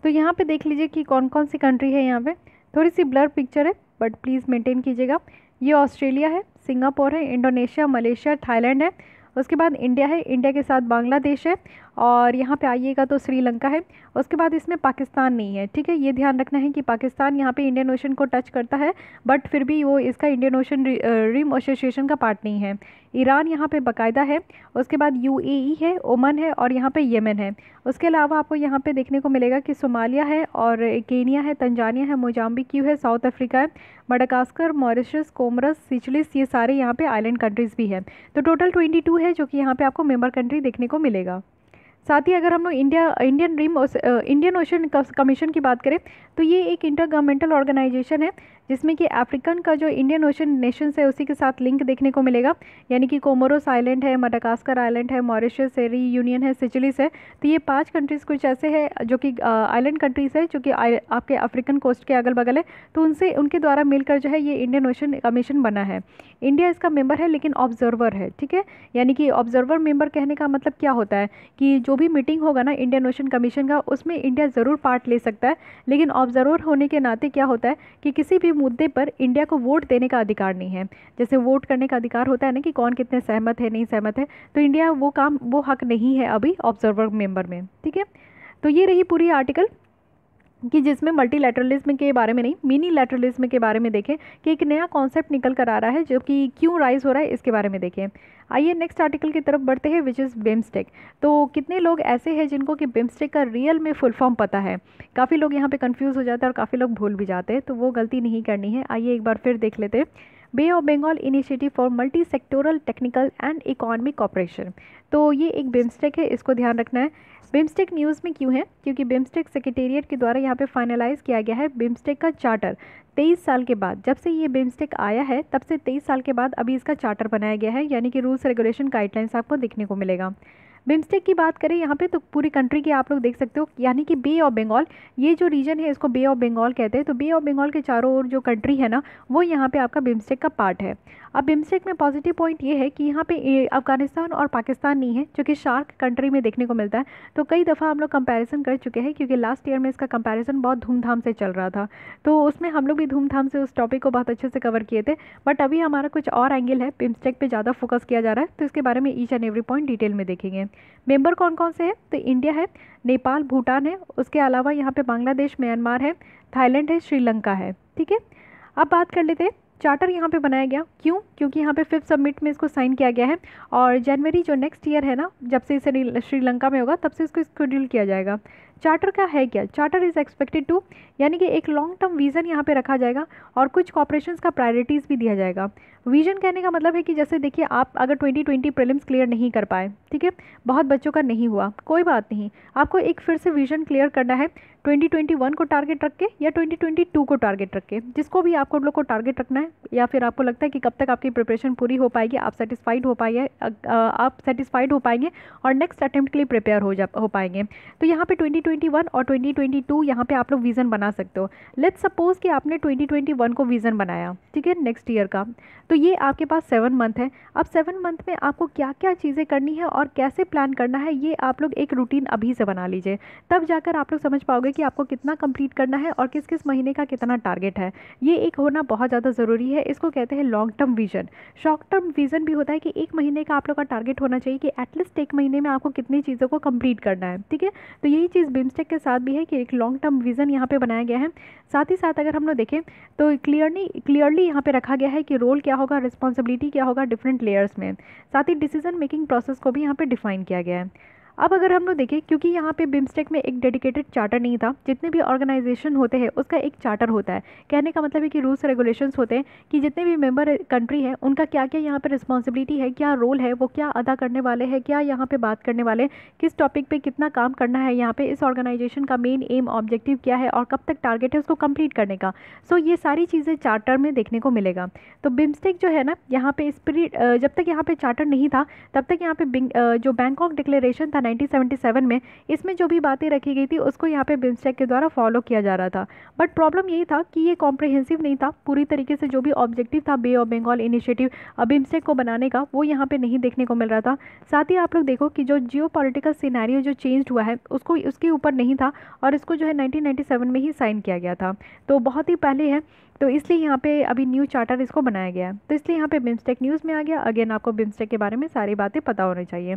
तो यहाँ पे देख लीजिए कि कौन कौन सी कंट्री है यहाँ पे। थोड़ी सी ब्लर पिक्चर है बट प्लीज़ मेंटेन कीजिएगा। ये ऑस्ट्रेलिया है, सिंगापुर है, इंडोनेशिया, मलेशिया, थाईलैंड है, उसके बाद इंडिया है, इंडिया के साथ बांग्लादेश है, और यहाँ पे आइएगा तो श्रीलंका है। उसके बाद इसमें पाकिस्तान नहीं है, ठीक है, ये ध्यान रखना है कि पाकिस्तान यहाँ पे इंडियन ओशन को टच करता है बट फिर भी वो इसका इंडियन ओशन रिम एसोसिएशन का पार्ट नहीं है। ईरान यहाँ पे बाकायदा है। उसके बाद यूएई है, ओमान है, और यहाँ पे येमेन है। उसके अलावा आपको यहाँ पे देखने को मिलेगा कि सोमालिया है, और केनिया है, तंजानिया है, मोजाम्बिक है, साउथ अफ्रीका है, मडागास्कर, मॉरिशस, कोमरस, सिचलिस, ये सारे यहाँ पे आइलैंड कंट्रीज़ भी हैं। तो टोटल 22 है जो कि यहाँ पे आपको मेंबर कंट्री देखने को मिलेगा। साथ ही अगर हम लोग इंडियन ओशन कमीशन की बात करें तो ये एक इंटर गवर्नमेंटल ऑर्गेनाइजेशन है जिसमें कि अफ्रीकन का जो इंडियन ओशन नेशंस है उसी के साथ लिंक देखने को मिलेगा। यानी कि कोमोरोस आइलैंड है, मडागास्कर आइलैंड है, मॉरिशस है, यूनियन है, सिचलिस है। तो ये 5 कंट्रीज़ कुछ ऐसे हैं जो कि आइलैंड कंट्रीज़ है जो कि आपके अफ्रीकन कोस्ट के अगल बगल है। तो उनके द्वारा मिलकर जो है ये इंडियन ओशन कमीशन बना है। इंडिया इसका मेंबर है लेकिन ऑब्जर्वर है, ठीक है। यानी कि ऑब्जर्वर मेंबर कहने का मतलब क्या होता है कि जो भी मीटिंग होगा ना इंडियन ओशन कमीशन का उसमें इंडिया ज़रूर पार्ट ले सकता है, लेकिन ऑब्जर्वर होने के नाते क्या होता है कि किसी भी मुद्दे पर इंडिया को वोट देने का अधिकार नहीं है। जैसे वोट करने का अधिकार होता है ना कि कौन कितने सहमत है नहीं सहमत है, तो इंडिया वो हक नहीं है अभी ऑब्जर्वर मेंबर में, ठीक है। तो ये रही पूरी आर्टिकल कि जिसमें मल्टीलैटरलिज्म के बारे में नहीं मिनी लैटरलिज्म के बारे में देखें कि एक नया कॉन्सेप्ट निकल कर आ रहा है जो कि क्यों राइज हो रहा है इसके बारे में देखें। आइए नेक्स्ट आर्टिकल की तरफ बढ़ते हैं विच इज़ बिम्स्टेक। तो कितने लोग ऐसे हैं जिनको कि बिम्स्टेक का रियल में फुल फॉर्म पता है? काफ़ी लोग यहाँ पे कंफ्यूज हो जाते हैं और काफ़ी लोग भूल भी जाते हैं, तो वो गलती नहीं करनी है। आइए एक बार फिर देख लेते हैं। Bay of Bengal initiative for multi sectoral technical and economic cooperation. तो ये एक बिम्स्टेक है, इसको ध्यान रखना है। बिम्स्टेक न्यूज़ में क्यों है? क्योंकि बिम्स्टेक सेक्रेटेरिएट के द्वारा यहाँ पे फाइनलाइज किया गया है बिम्स्टेक का चार्टर। 23 साल के बाद, जब से ये बिम्स्टेक आया है तब से 23 साल के बाद अभी इसका चार्टर बनाया गया है, यानी कि रूल्स रेगुलेशन गाइडलाइंस आपको देखने को मिलेगा। बिम्स्टेक की बात करें यहाँ पे तो पूरी कंट्री की आप लोग देख सकते हो, यानी कि बे ऑफ बंगाल, ये जो रीजन है इसको बे ऑफ बंगाल कहते हैं। तो बे ऑफ बंगाल के चारों ओर जो कंट्री है ना वो यहाँ पे आपका बिम्स्टेक का पार्ट है। अब बिम्स्टेक में पॉजिटिव पॉइंट ये है कि यहाँ पे अफगानिस्तान और पाकिस्तान नहीं है जो कि शार्क कंट्री में देखने को मिलता है। तो कई दफ़ा हम लोग कंपैरिजन कर चुके हैं क्योंकि लास्ट ईयर में इसका कंपैरिजन बहुत धूमधाम से चल रहा था, तो उसमें हम लोग भी धूमधाम से उस टॉपिक को बहुत अच्छे से कवर किए थे। बट अभी हमारा कुछ और एंगल है, बिम्स्टेक पे ज़्यादा फोकस किया जा रहा है, तो इसके बारे में each and every point detail में देखेंगे। मेंबर कौन कौन से हैं? तो इंडिया है, नेपाल, भूटान है, उसके अलावा यहाँ पे बांग्लादेश, म्यांमार है, थाईलैंड है, श्रीलंका है, ठीक है। अब बात कर लेते हैं चार्टर यहाँ पे बनाया गया क्यों? क्योंकि यहाँ पे 5th समिट में इसको साइन किया गया है और जनवरी जो नेक्स्ट ईयर है ना, जब से इसे श्रीलंका में होगा तब से इसको शेड्यूल किया जाएगा। चार्टर का है क्या? चार्टर इज़ एक्सपेक्टेड टू, यानी कि एक लॉन्ग टर्म विज़न यहाँ पे रखा जाएगा और कुछ कॉपरेशंस का प्रायोरिटीज़ भी दिया जाएगा। विजन कहने का मतलब है कि जैसे देखिए आप अगर 2020 प्रीलिम्स क्लियर नहीं कर पाए, ठीक है, बहुत बच्चों का नहीं हुआ, कोई बात नहीं, आपको एक फिर से विजन क्लियर करना है 2021 को टारगेट रख के या 2022 को टारगेट रख के, जिसको भी आपको लोग को टारगेट रखना है, या फिर आपको लगता है कि कब तक आपकी प्रिपरेशन पूरी हो पाएगी, आप सेटिस्फाइड हो पाएंगे और नेक्स्ट अटेम्प्ट के लिए प्रिपेयर हो पाएंगे। तो यहाँ पे 2021 और 2022 यहाँ पे आप लोग विज़न बना सकते हो। लेट्स सपोज कि आपने 2021 को विज़न बनाया, ठीक है, नेक्स्ट ईयर का, तो ये आपके पास 7 मंथ है। अब 7 मंथ में आपको क्या क्या चीज़ें करनी है और कैसे प्लान करना है, ये आप लोग एक रूटीन अभी से बना लीजिए, तब जाकर आप लोग समझ पाओगे कि आपको कितना कंप्लीट करना है और किस किस महीने का कितना टारगेट है। ये एक होना बहुत ज़्यादा ज़रूरी है, इसको कहते हैं long term vision. Short term vision भी होता है कि 1 महीने का आप लोग का टारगेट होना चाहिए कि एटलीस्ट 1 महीने में आपको कितनी चीज़ों को कंप्लीट करना है, ठीक है। तो यही चीज़ बिम्स्टेक के साथ भी है कि एक लॉन्ग टर्म विजन यहाँ पे बनाया गया है। साथ ही साथ अगर हम लोग देखें तो क्लियरली यहाँ पे रखा गया है कि रोल क्या होगा, रिस्पॉन्सिबिलिटी क्या होगा डिफरेंट लेयर्स में। साथ ही डिसीजन मेकिंग प्रोसेस को भी यहाँ पे डिफाइन किया गया है। अब अगर हम लोग देखें, क्योंकि यहाँ पे बिम्स्टेक में एक डेडिकेटेड चार्टर नहीं था, जितने भी ऑर्गेनाइजेशन होते हैं उसका एक चार्टर होता है। कहने का मतलब है कि रूल्स रेगुलेशंस होते हैं कि जितने भी मेंबर कंट्री है उनका क्या क्या यहाँ पे रिस्पॉन्सिबिलिटी है, क्या रोल है, वो क्या अदा करने वाले हैं, क्या यहाँ पे बात करने वाले, किस टॉपिक पे कितना काम करना है, यहाँ पे इस ऑर्गेनाइजेशन का मेन एम ऑब्जेक्टिव क्या है और कब तक टारगेट है उसको कंप्लीट करने का। सो ये सारी चीज़ें चार्टर में देखने को मिलेगा। तो बिम्स्टेक जो है ना, यहाँ पे स्पिरिट, जब तक यहाँ पे चार्टर नहीं था तब तक यहाँ पे जो बैंकॉक डिक्लेरेशन था 1977 में, इसमें जो भी बातें रखी गई थी उसको यहाँ पे बिम्स्टेक के द्वारा फॉलो किया जा रहा था। बट प्रॉब्लम यही था कि ये कॉम्प्रिहेंसिव नहीं था, पूरी तरीके से जो भी ऑब्जेक्टिव था बे ऑफ बंगाल इनिशिएटिव बिम्स्टेक को बनाने का, वो यहाँ पे नहीं देखने को मिल रहा था। साथ ही आप लोग देखो कि जो जियो पॉलिटिकल सिनेरियो जो चेंज हुआ है उसको उसके ऊपर नहीं था, और इसको जो है 1997 में ही साइन किया गया था, तो बहुत ही पहले है। तो इसलिए यहाँ पे अभी न्यू चार्टर इसको बनाया गया है, तो इसलिए यहाँ पे बिम्स्टेक न्यूज़ में आ गया। अगेन आपको बिम्स्टेक के बारे में सारी बातें पता होनी चाहिए।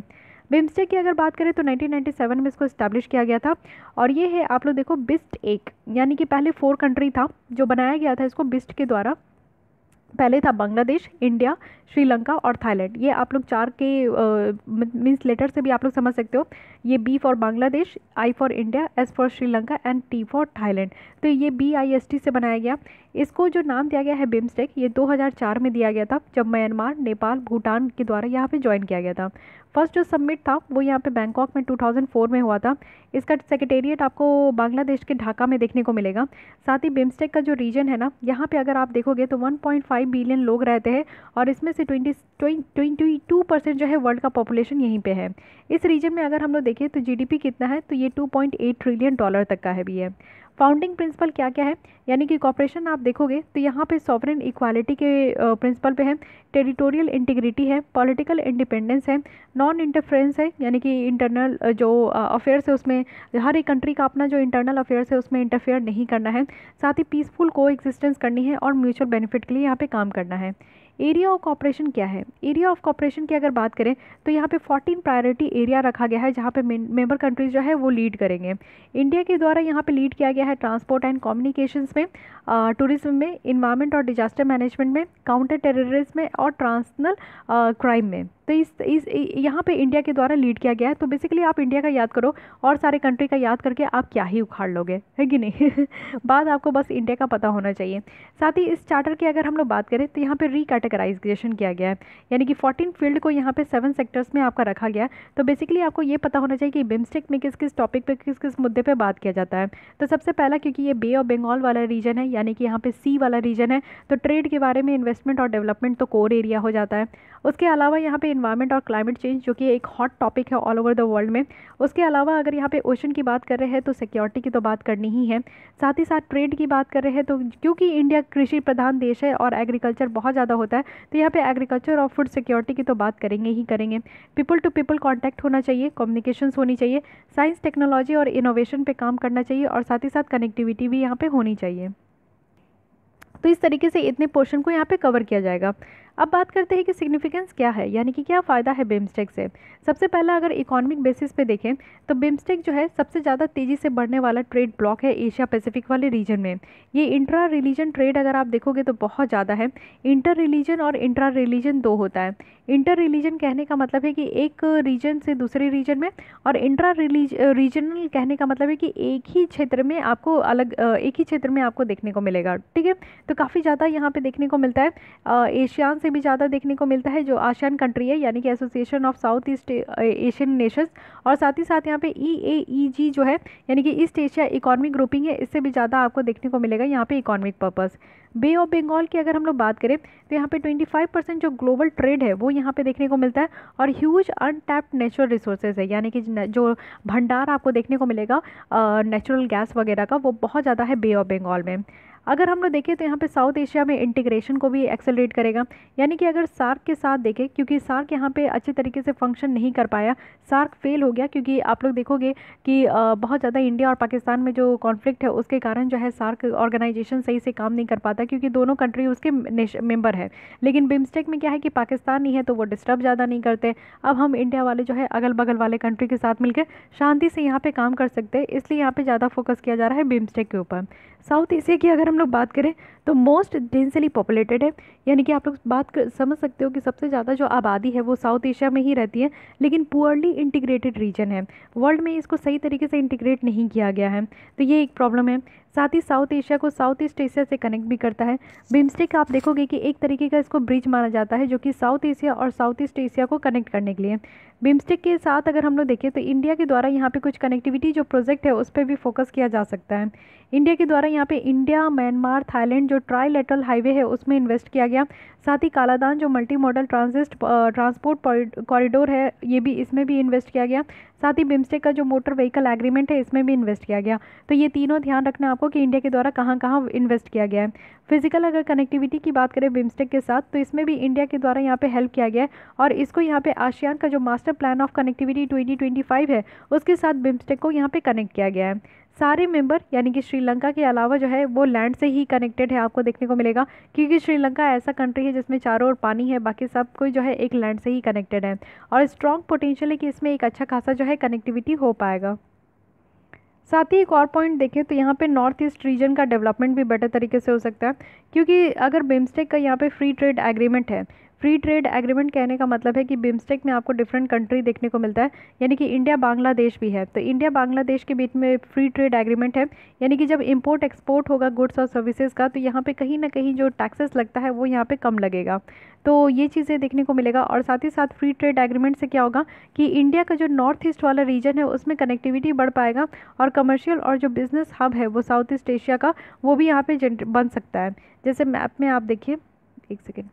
बिम्स्टेक की अगर बात करें तो 1997 में इसको इस्टेब्लिश किया गया था, और ये है आप लोग देखो बिस्ट एक, यानी कि पहले 4 कंट्री था जो बनाया गया था इसको बिस्ट के द्वारा। पहले था बांग्लादेश, इंडिया, श्रीलंका और थाईलैंड। ये आप लोग 4 के मीन्स लेटर से भी आप लोग समझ सकते हो। ये B for Bangladesh, I for India, S for Sri Lanka and T for Thailand. तो ये BIST से बनाया गया। इसको जो नाम दिया गया है बिम्स्टेक, ये 2004 में दिया गया था, जब म्यांमार, नेपाल, भूटान के द्वारा यहाँ पे ज्वाइन किया गया था। फर्स्ट जो सबमिट था वो यहाँ पे बैंकॉक में 2004 में हुआ था। इसका सेक्रेटेरिएट आपको बांग्लादेश के ढाका में देखने को मिलेगा। साथ ही बिम्स्टेक का जो रीजन है ना, यहाँ पे अगर आप देखोगे तो 1.5 बिलियन लोग रहते हैं, और इसमें से 22% जो है वर्ल्ड का पॉपुलेशन यहीं पे है। इस रीजन में अगर हम लोग देखें तो GDP कितना है, तो ये $2.8 ट्रिलियन तक का है भी है। फाउंडिंग प्रिंसिपल क्या क्या है, यानी कि कॉपरेशन आप देखोगे तो यहाँ पे सॉवरेन इक्वालिटी के प्रिंसिपल पे है, टेरिटोरियल इंटीग्रिटी है, पॉलिटिकल इंडिपेंडेंस है, नॉन इंटरफेरेंस है, यानी कि इंटरनल जो अफेयर्स है उसमें हर एक कंट्री का अपना जो इंटरनल अफेयर्स है उसमें इंटरफेयर नहीं करना है। साथ ही पीसफुल को एग्जिस्टेंस करनी है और म्यूचुअल बेनिफिट के लिए यहाँ पे काम करना है। एरिया ऑफ कॉपरेशन क्या है, एरिया ऑफ कॉपरेशन की अगर बात करें तो यहाँ पे 14 प्रायोरिटी एरिया रखा गया है, जहाँ पे मेंबर कंट्रीज जो है वो लीड करेंगे। इंडिया के द्वारा यहाँ पे लीड किया गया है ट्रांसपोर्ट एंड कम्युनिकेशंस में, टूरिज्म में, इन्वायरमेंट और डिजास्टर मैनेजमेंट में, काउंटर टेररिज्म में और ट्रांसनल क्राइम में। तो इस यहाँ पे इंडिया के द्वारा लीड किया गया है। तो बेसिकली आप इंडिया का याद करो और सारे कंट्री का याद करके आप क्या ही उखाड़ लोगे, है कि नहीं। बात आपको बस इंडिया का पता होना चाहिए। साथ ही इस चार्टर की अगर हम लोग बात करें तो यहाँ पे रिकैटेगराइजेशन किया गया है, यानी कि 14 फील्ड को यहाँ पे 7 सेक्टर्स में आपका रखा गया है। तो बेसिकली आपको ये पता होना चाहिए कि बिम्स्टेक में किस किस टॉपिक पे किस किस मुद्दे पे बात किया जाता है। तो सबसे पहला, क्योंकि ये बे ऑफ बंगाल वाला रीजन है, यानी कि यहाँ पे सी वाला रीजन है, तो ट्रेड के बारे में, इन्वेस्टमेंट और डेवलपमेंट तो कोर एरिया हो जाता है। उसके अलावा यहाँ पे इन्वायरमेंट और क्लाइमेट चेंज, जो कि एक हॉट टॉपिक है ऑल ओवर द वर्ल्ड में। उसके अलावा अगर यहाँ पे ओशन की बात कर रहे हैं तो सिक्योरिटी की तो बात करनी ही है। साथ ही साथ ट्रेड की बात कर रहे हैं तो क्योंकि इंडिया कृषि प्रधान देश है और एग्रीकल्चर बहुत ज़्यादा होता है, तो यहाँ पे एग्रीकल्चर और फूड सिक्योरिटी की तो बात करेंगे ही करेंगे। पीपल टू पीपल कॉन्टैक्ट होना चाहिए, कम्युनिकेशंस होनी चाहिए, साइंस टेक्नोलॉजी और इनोवेशन पे काम करना चाहिए, और साथ ही साथ कनेक्टिविटी भी यहाँ पे होनी चाहिए। तो इस तरीके से इतने पोर्शन को यहाँ पे कवर किया जाएगा। अब बात करते हैं कि सिग्निफिकेंस क्या है, यानी कि क्या फ़ायदा है बिम्स्टेक से। सबसे पहला अगर इकोनॉमिक बेसिस पे देखें तो बिम्स्टेक जो है सबसे ज़्यादा तेज़ी से बढ़ने वाला ट्रेड ब्लॉक है एशिया पैसिफिक वाले रीजन में। ये इंट्रा रिलीजन ट्रेड अगर आप देखोगे तो बहुत ज़्यादा है। इंटर रिलीजन और इंट्रा रिलीजन दो होता है। इंटर रिलीजन कहने का मतलब है कि एक रीजन से दूसरे रीजन में, और इंट्रा रीजनल कहने का मतलब है कि एक ही क्षेत्र में आपको एक ही क्षेत्र में आपको देखने को मिलेगा। ठीक है, तो काफ़ी ज़्यादा यहाँ पे देखने को मिलता है। एशियान से भी ज़्यादा देखने को मिलता है, जो आसियान कंट्री है, यानी कि association of south east Asian Nations, और साथ ही साथ यहाँ पे EAEG जो है, यानी कि ईस्ट एशिया इकोनॉमिक ग्रुपिंग है, इससे भी ज़्यादा आपको देखने को मिलेगा यहाँ पे economic purpose. Bay of Bengal की अगर हम लोग बात करें तो यहाँ पे 25% जो ग्लोबल ट्रेड है वो यहाँ पे देखने को मिलता है, और ह्यूज अनटैप्ड नेचुरल रिसोर्सेज है, यानी कि जो भंडार आपको देखने को मिलेगा नेचुरल गैस वगैरह का, वो बहुत ज़्यादा है बे ऑफ बंगाल में। अगर हम लोग देखें तो यहाँ पे साउथ एशिया में इंटीग्रेशन को भी एक्सेलरेट करेगा, यानी कि अगर सार्क के साथ देखें, क्योंकि सार्क यहाँ पे अच्छे तरीके से फंक्शन नहीं कर पाया, सार्क फेल हो गया, क्योंकि आप लोग देखोगे कि बहुत ज़्यादा इंडिया और पाकिस्तान में जो कॉन्फ्लिक्ट है उसके कारण जो है सार्क ऑर्गेनाइजेशन सही से काम नहीं कर पाता, क्योंकि दोनों कंट्री उसके मेंबर है। लेकिन बिम्स्टेक में क्या है कि पाकिस्तान नहीं है तो वो डिस्टर्ब ज़्यादा नहीं करते। अब हम इंडिया वाले जो है अगल बगल वाले कंट्री के साथ मिलकर शांति से यहाँ पे काम कर सकते हैं, इसलिए यहाँ पे ज़्यादा फोकस किया जा रहा है बिम्स्टेक के ऊपर। साउथ एशिया की अगर हम लोग बात करें तो मोस्ट डेंसली पॉपुलेटेड है, यानी कि आप लोग समझ सकते हो कि सबसे ज़्यादा जो आबादी है वो साउथ एशिया में ही रहती है, लेकिन पुअरली इंटीग्रेटेड रीजन है, वर्ल्ड में इसको सही तरीके से इंटीग्रेट नहीं किया गया है, तो ये एक प्रॉब्लम है। साथ ही साउथ एशिया को साउथ ईस्ट एशिया से कनेक्ट भी करता है। बिम्स्टेक आप देखोगे कि एक तरीके का इसको ब्रिज माना जाता है, जो कि साउथ एशिया और साउथ ईस्ट एशिया को कनेक्ट करने के लिए। बिम्स्टेक के साथ अगर हम लोग देखें तो इंडिया के द्वारा यहाँ पे कुछ कनेक्टिविटी जो प्रोजेक्ट है उस पर भी फोकस किया जा सकता है। इंडिया के द्वारा यहाँ पे इंडिया, म्यांमार, थाईलैंड जो ट्राईलेटरल हाईवे है उसमें इन्वेस्ट किया गया। साथ ही कालादान जो मल्टी मॉडल ट्रांसपोर्ट कॉरिडोर है, ये भी इसमें भी इन्वेस्ट किया गया। साथ ही बिम्स्टेक का जो मोटर व्हीकल एग्रीमेंट है इसमें भी इन्वेस्ट किया गया। तो ये तीनों ध्यान रखना आपको कि इंडिया के द्वारा कहाँ कहाँ इन्वेस्ट किया गया है। फिजिकल अगर कनेक्टिविटी की बात करें बिम्स्टेक के साथ, तो इसमें भी इंडिया के द्वारा यहाँ पे हेल्प किया गया है, और इसको यहाँ पे आसियान का जो मास्टर प्लान ऑफ कनेक्टिविटी 2025 है उसके साथ बिम्स्टेक को यहाँ पे कनेक्ट किया गया है। सारे मेंबर यानी कि श्रीलंका के अलावा जो है वो लैंड से ही कनेक्टेड है, आपको देखने को मिलेगा, क्योंकि श्रीलंका ऐसा कंट्री है जिसमें चारों ओर पानी है, बाकी सब कोई जो है एक लैंड से ही कनेक्टेड है, और स्ट्रॉन्ग पोटेंशियल है कि इसमें एक अच्छा खासा जो है कनेक्टिविटी हो पाएगा। साथ ही एक और पॉइंट देखें तो यहाँ पे नॉर्थ ईस्ट रीजन का डेवलपमेंट भी बेटर तरीके से हो सकता है, क्योंकि अगर बिम्स्टेक का यहाँ पे फ्री ट्रेड एग्रीमेंट है। फ्री ट्रेड एग्रीमेंट कहने का मतलब है कि बिम्स्टेक में आपको डिफरेंट कंट्री देखने को मिलता है, यानी कि इंडिया बांग्लादेश भी है, तो इंडिया बांग्लादेश के बीच में फ्री ट्रेड एग्रीमेंट है, यानी कि जब इंपोर्ट एक्सपोर्ट होगा गुड्स और सर्विसेज का, तो यहाँ पे कहीं ना कहीं जो टैक्सेस लगता है वो यहाँ पे कम लगेगा। तो ये चीज़ें देखने को मिलेगा, और साथ ही साथ फ्री ट्रेड एग्रीमेंट से क्या होगा कि इंडिया का जो नॉर्थ ईस्ट वाला रीजन है उसमें कनेक्टिविटी बढ़ पाएगा, और कमर्शियल और जो बिजनेस हब है वो साउथ ईस्ट एशिया का वो भी यहाँ पे बन सकता है। जैसे मैप में आप देखिए, एक सेकेंड,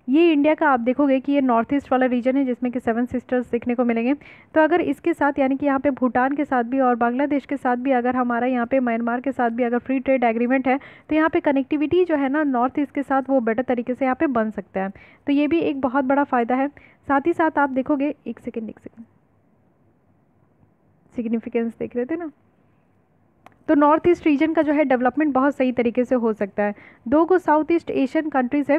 ये इंडिया का आप देखोगे कि ये नॉर्थ ईस्ट वाला रीजन है जिसमें कि 7 सिस्टर्स देखने को मिलेंगे। तो अगर इसके साथ यानी कि यहाँ पे भूटान के साथ भी और बांग्लादेश के साथ भी, अगर हमारा यहाँ पे म्यांमार के साथ भी अगर फ्री ट्रेड एग्रीमेंट है, तो यहाँ पे कनेक्टिविटी जो है ना नॉर्थ ईस्ट के साथ वो बेटर तरीके से यहाँ पे बन सकता है। तो ये भी एक बहुत बड़ा फ़ायदा है। साथ ही साथ आप देखोगे, एक सेकेंड सिग्निफिकेंस देख रहे थे ना, तो नॉर्थ ईस्ट रीजन का जो है डेवलपमेंट बहुत सही तरीके से हो सकता है। दो को साउथ ईस्ट एशियन कंट्रीज़ है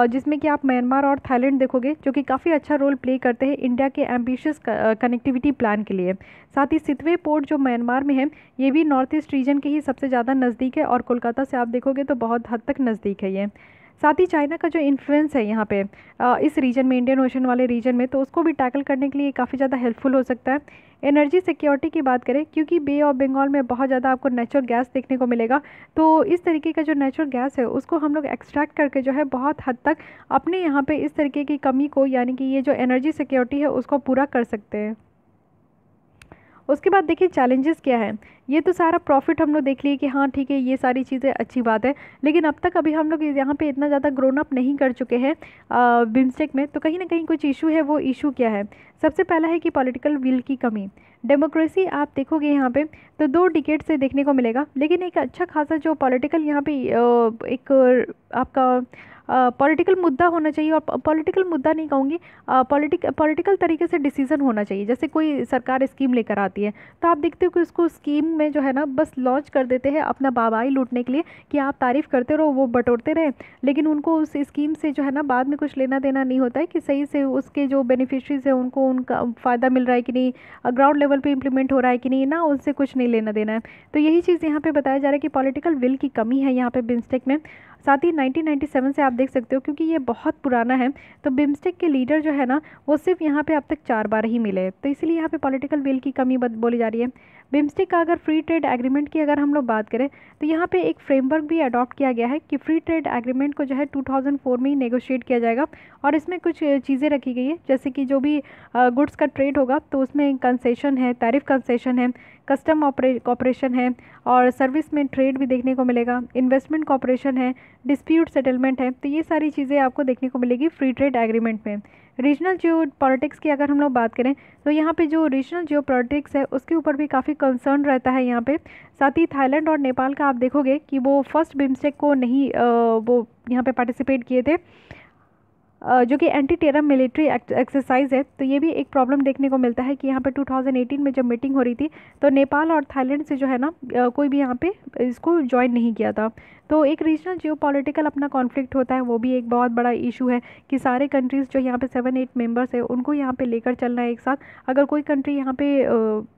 जिसमें कि आप म्यांमार और थाईलैंड देखोगे, जो कि काफ़ी अच्छा रोल प्ले करते हैं इंडिया के एम्बिशियस कनेक्टिविटी प्लान के लिए। साथ ही सितवे पोर्ट जो म्यांमार में है ये भी नॉर्थ ईस्ट रीजन के ही सबसे ज़्यादा नज़दीक है, और कोलकाता से आप देखोगे तो बहुत हद तक नज़दीक है ये। साथ ही चाइना का जो इन्फ्लुएंस है यहाँ पे इस रीजन में, इंडियन ओशन वाले रीजन में, तो उसको भी टैकल करने के लिए काफ़ी ज़्यादा हेल्पफुल हो सकता है। एनर्जी सिक्योरिटी की बात करें, क्योंकि बे ऑफ बंगाल में बहुत ज़्यादा आपको नेचुरल गैस देखने को मिलेगा, तो इस तरीके का जो नेचुरल गैस है उसको हम लोग एक्सट्रैक्ट करके जो है बहुत हद तक अपने यहाँ पे इस तरीके की कमी को, यानी कि ये जो एनर्जी सिक्योरिटी है उसको पूरा कर सकते हैं। उसके बाद देखिए चैलेंजेस क्या है। ये तो सारा प्रॉफिट हम लोग देख लिए कि हाँ ठीक है ये सारी चीज़ें अच्छी बात है, लेकिन अब तक अभी हम लोग यहाँ पे इतना ज़्यादा ग्रोन अप नहीं कर चुके हैं बिम्स्टेक में, तो कहीं ना कहीं कुछ इशू है। वो इशू क्या है? सबसे पहला है कि पॉलिटिकल विल की कमी। डेमोक्रेसी आप देखोगे यहाँ पे तो 2 डिकेड से देखने को मिलेगा, लेकिन एक अच्छा खासा जो पॉलिटिकल यहाँ पे एक आपका पॉलिटिकल मुद्दा होना चाहिए, और पॉलिटिकल मुद्दा नहीं कहूँगी, पॉलिटिकल तरीके से डिसीजन होना चाहिए। जैसे कोई सरकार स्कीम लेकर आती है तो आप देखते हो कि उसको स्कीम में जो है ना बस लॉन्च कर देते हैं अपना बाबाई लूटने के लिए, कि आप तारीफ़ करते रहो वो बटोरते रहे, लेकिन उनको उस स्कीम से जो है ना बाद में कुछ लेना देना नहीं होता है कि सही से उसके जो बेनिफिशरीज है उनको उनका फ़ायदा मिल रहा है कि नहीं, ग्राउंड लेवल पे इम्प्लीमेंट हो रहा है कि नहीं ना, उनसे कुछ नहीं लेना देना है। तो यही चीज़ यहाँ पे बताया जा रहा है कि पॉलिटिकल विल की कमी है यहाँ पे बिम्स्टेक में। साथ ही 1997 से आप देख सकते हो, क्योंकि ये बहुत पुराना है, तो बिम्स्टेक के लीडर जो है ना वो सिर्फ यहाँ पे अब तक 4 बार ही मिले, तो इसीलिए यहाँ पे पॉलिटिकल विल की कमी बोली जा रही है। बिम्स्टेक का अगर फ्री ट्रेड एग्रीमेंट की अगर हम लोग बात करें तो यहाँ पे एक फ्रेमवर्क भी अडॉप्ट किया गया है कि फ्री ट्रेड एग्रीमेंट को जो है 2004 में ही नेगोशिएट किया जाएगा, और इसमें कुछ चीज़ें रखी गई है, जैसे कि जो भी गुड्स का ट्रेड होगा तो उसमें कंसेशन है, टैरिफ कंसेशन है, कस्टम कॉपरेशन है, और सर्विस में ट्रेड भी देखने को मिलेगा, इन्वेस्टमेंट कॉपरेशन है, डिस्प्यूट सेटलमेंट है। तो ये सारी चीज़ें आपको देखने को मिलेगी फ्री ट्रेड एग्रीमेंट में। रीजनल जियो पॉलिटिक्स की अगर हम लोग बात करें तो यहाँ पे जो रीजनल जियो पॉलिटिक्स है उसके ऊपर भी काफ़ी कंसर्न रहता है यहाँ पे। साथ ही थाईलैंड और नेपाल का आप देखोगे कि वो फर्स्ट बिम्स्टेक को नहीं वो यहाँ पे पार्टिसिपेट किए थे, जो कि एंटी टेरर मिलिट्री एक्सरसाइज है। तो ये भी एक प्रॉब्लम देखने को मिलता है कि यहाँ पे 2018 में जब मीटिंग हो रही थी तो नेपाल और थाईलैंड से जो है ना कोई भी यहाँ पे इसको ज्वाइन नहीं किया था। तो एक रीजनल जियोपॉलिटिकल अपना कॉन्फ्लिक्ट होता है, वो भी एक बहुत बड़ा इशू है कि सारे कंट्रीज़ जो यहाँ पे 7-8 मेंबर्स है उनको यहाँ पे लेकर चलना है एक साथ। अगर कोई कंट्री यहाँ पे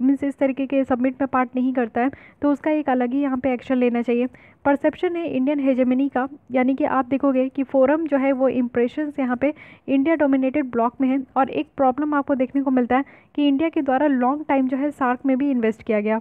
मीन्स इस तरीके के सबमिट में पार्ट नहीं करता है तो उसका एक अलग ही यहाँ पे एक्शन लेना चाहिए। परसेप्शन है इंडियन हेजेमनी का, यानी कि आप देखोगे कि फोरम जो है वो इम्प्रेशंस यहाँ पे इंडिया डोमिनेटेड ब्लॉक में है, और एक प्रॉब्लम आपको देखने को मिलता है कि इंडिया के द्वारा लॉन्ग टाइम जो है सार्क में भी इन्वेस्ट किया गया।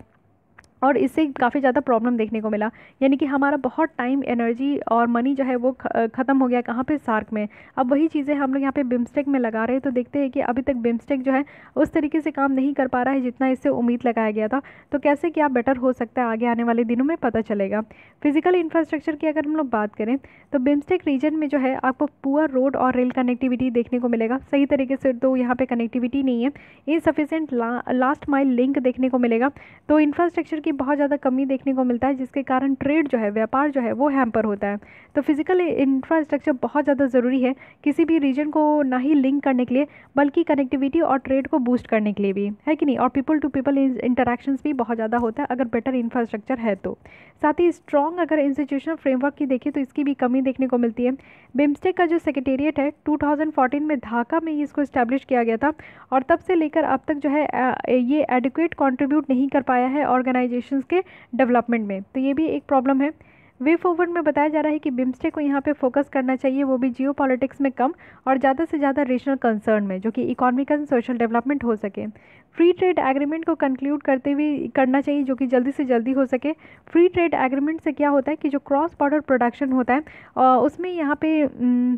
और इससे काफ़ी ज़्यादा प्रॉब्लम देखने को मिला, यानी कि हमारा बहुत टाइम, एनर्जी और मनी जो है वो ख़त्म हो गया कहाँ पे, सार्क में। अब वही चीज़ें हम लोग यहाँ पे बिम्स्टेक में लगा रहे हैं, तो देखते हैं कि अभी तक बिम्स्टेक जो है उस तरीके से काम नहीं कर पा रहा है जितना इससे उम्मीद लगाया गया था। तो कैसे क्या बेटर हो सकता है आगे आने वाले दिनों में पता चलेगा। फिजिकल इंफ्रास्ट्रक्चर की अगर हम लोग बात करें तो बिम्स्टेक रीजन में जो है आपको पुअर रोड और रेल कनेक्टिविटी देखने को मिलेगा, सही तरीके से तो यहाँ पे कनेक्टिविटी नहीं है, इनसफिशिएंट लास्ट माइल लिंक देखने को मिलेगा। तो इंफ्रास्ट्रक्चर की बहुत ज़्यादा कमी देखने को मिलता है, जिसके कारण ट्रेड जो है, व्यापार जो है वो हैम्पर होता है। तो फिजिकल इंफ्रास्ट्रक्चर बहुत ज़्यादा ज़रूरी है किसी भी रीजन को ना ही लिंक करने के लिए, बल्कि कनेक्टिविटी और ट्रेड को बूस्ट करने के लिए भी, है कि नहीं। और पीपल टू पीपल इंटरेक्शंस भी बहुत ज़्यादा होता है अगर बेटर इंफ्रास्ट्रक्चर है तो। साथ ही स्ट्रॉन्ग अगर इंस्टीट्यूशनल फ्रेमवर्क की देखें तो इसकी भी कमी देखने को मिलती है। बिम्स्टेक का जो सेक्रेटेरिएट है 2014 में ढाका में इसको इस्टेब्लिश किया गया था, और तब से लेकर अब तक जो है ये एडिक्वेट कंट्रीब्यूट नहीं कर पाया है ऑर्गेनाइजेशंस के डेवलपमेंट में। तो ये भी एक प्रॉब्लम है। वे फॉरवर्ड में बताया जा रहा है कि बिम्स्टेक को यहाँ पे फोकस करना चाहिए, वो भी जियो पॉलिटिक्स में कम और ज़्यादा से ज़्यादा रीजनल कंसर्न में, जो कि इकोनॉमिक एंड सोशल डेवलपमेंट हो सके। फ्री ट्रेड एग्रीमेंट को कंक्लूड करते हुए करना चाहिए, जो कि जल्दी से जल्दी हो सके। फ्री ट्रेड एग्रीमेंट से क्या होता है कि जो क्रॉस बॉर्डर प्रोडक्शन होता है उसमें यहाँ पे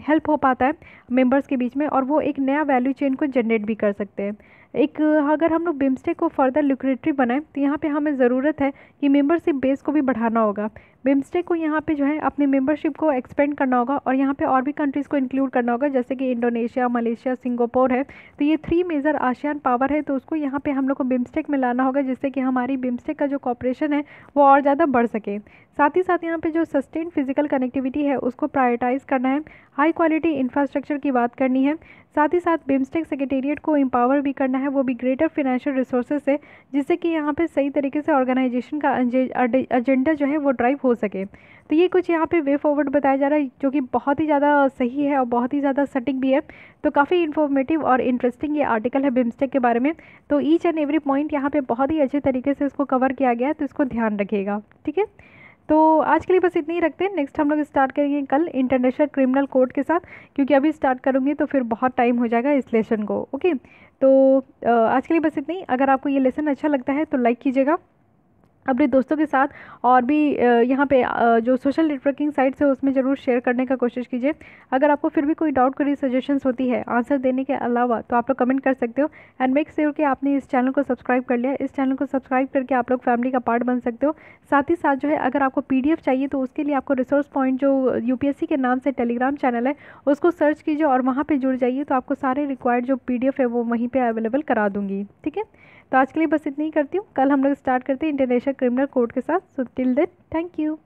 हेल्प हो पाता है मेंबर्स के बीच में, और वो एक नया वैल्यू चेन को जनरेट भी कर सकते हैं। एक अगर हम लोग बिम्स्टेक को फर्दर लुक्रेटिव बनाएं तो यहाँ पे हमें ज़रूरत है कि मेंबरशिप बेस को भी बढ़ाना होगा। बिम्स्टेक को यहाँ पे जो है अपनी मेंबरशिप को एक्सपेंड करना होगा, और यहाँ पे और भी कंट्रीज़ को इंक्लूड करना होगा, जैसे कि इंडोनेशिया, मलेशिया, सिंगापुर है। तो ये 3 मेजर आसियान पावर है, तो उसको यहाँ पे हम लोग को बिम्स्टेक में लाना होगा, जिससे कि हमारी बिम्स्टेक का जो कॉपरेशन है वो और ज़्यादा बढ़ सके। साथ ही साथ यहाँ पे जो सस्टेन फिजिकल कनेक्टिविटी है उसको प्रायोरिटाइज़ करना है, हाई क्वालिटी इंफ्रास्ट्रक्चर की बात करनी है। साथ ही साथ बिम्स्टेक सेक्रेटेरिएट को एम्पावर भी करना है, वो भी ग्रेटर फिनेंशियल रिसोर्सेज से, जिससे कि यहाँ पे सही तरीके से ऑर्गेनाइजेशन का एजेंडा जो है वो ड्राइव हो सके। तो ये कुछ यहाँ पे वे फॉरवर्ड बताया जा रहा है, जो कि बहुत ही ज़्यादा सही है और बहुत ही ज़्यादा सटीक भी है। तो काफ़ी इन्फॉर्मेटिव और इंटरेस्टिंग ये आर्टिकल है बिम्स्टेक के बारे में। तो ईच एंड एवरी पॉइंट यहाँ पे बहुत ही अच्छे तरीके से इसको कवर किया गया है, तो इसको ध्यान रखिएगा, ठीक है। तो आज के लिए बस इतनी ही रखते हैं। नेक्स्ट हम लोग स्टार्ट करेंगे कल इंटरनेशनल क्रिमिनल कोड के साथ, क्योंकि अभी स्टार्ट करूँगी तो फिर बहुत टाइम हो जाएगा इस लेसन को। ओके, तो आज के लिए बस इतनी। अगर आपको ये लेसन अच्छा लगता है तो लाइक कीजिएगा अपने दोस्तों के साथ, और भी यहाँ पे जो सोशल नेटवर्किंग साइट्स है उसमें ज़रूर शेयर करने का कोशिश कीजिए। अगर आपको फिर भी कोई डाउट, कोई सजेशंस होती है आंसर देने के अलावा, तो आप लोग कमेंट कर सकते हो। एंड मेक श्योर कि आपने इस चैनल को सब्सक्राइब कर लिया। इस चैनल को सब्सक्राइब करके आप लोग फैमिली का पार्ट बन सकते हो। साथ ही साथ जो है अगर आपको PDF चाहिए तो उसके लिए आपको रिसोर्स पॉइंट जो UPSC के नाम से टेलीग्राम चैनल है उसको सर्च कीजिए और वहाँ पर जुड़ जाइए, तो आपको सारे रिक्वायर्ड जो PDF है वो वहीं पर अवेलेबल करा दूँगी, ठीक है। तो आज के लिए बस इतनी ही करती हूँ। कल हम लोग स्टार्ट करते हैं इंटरनेशनल क्रिमिनल कोड के साथ। So till then, thank you.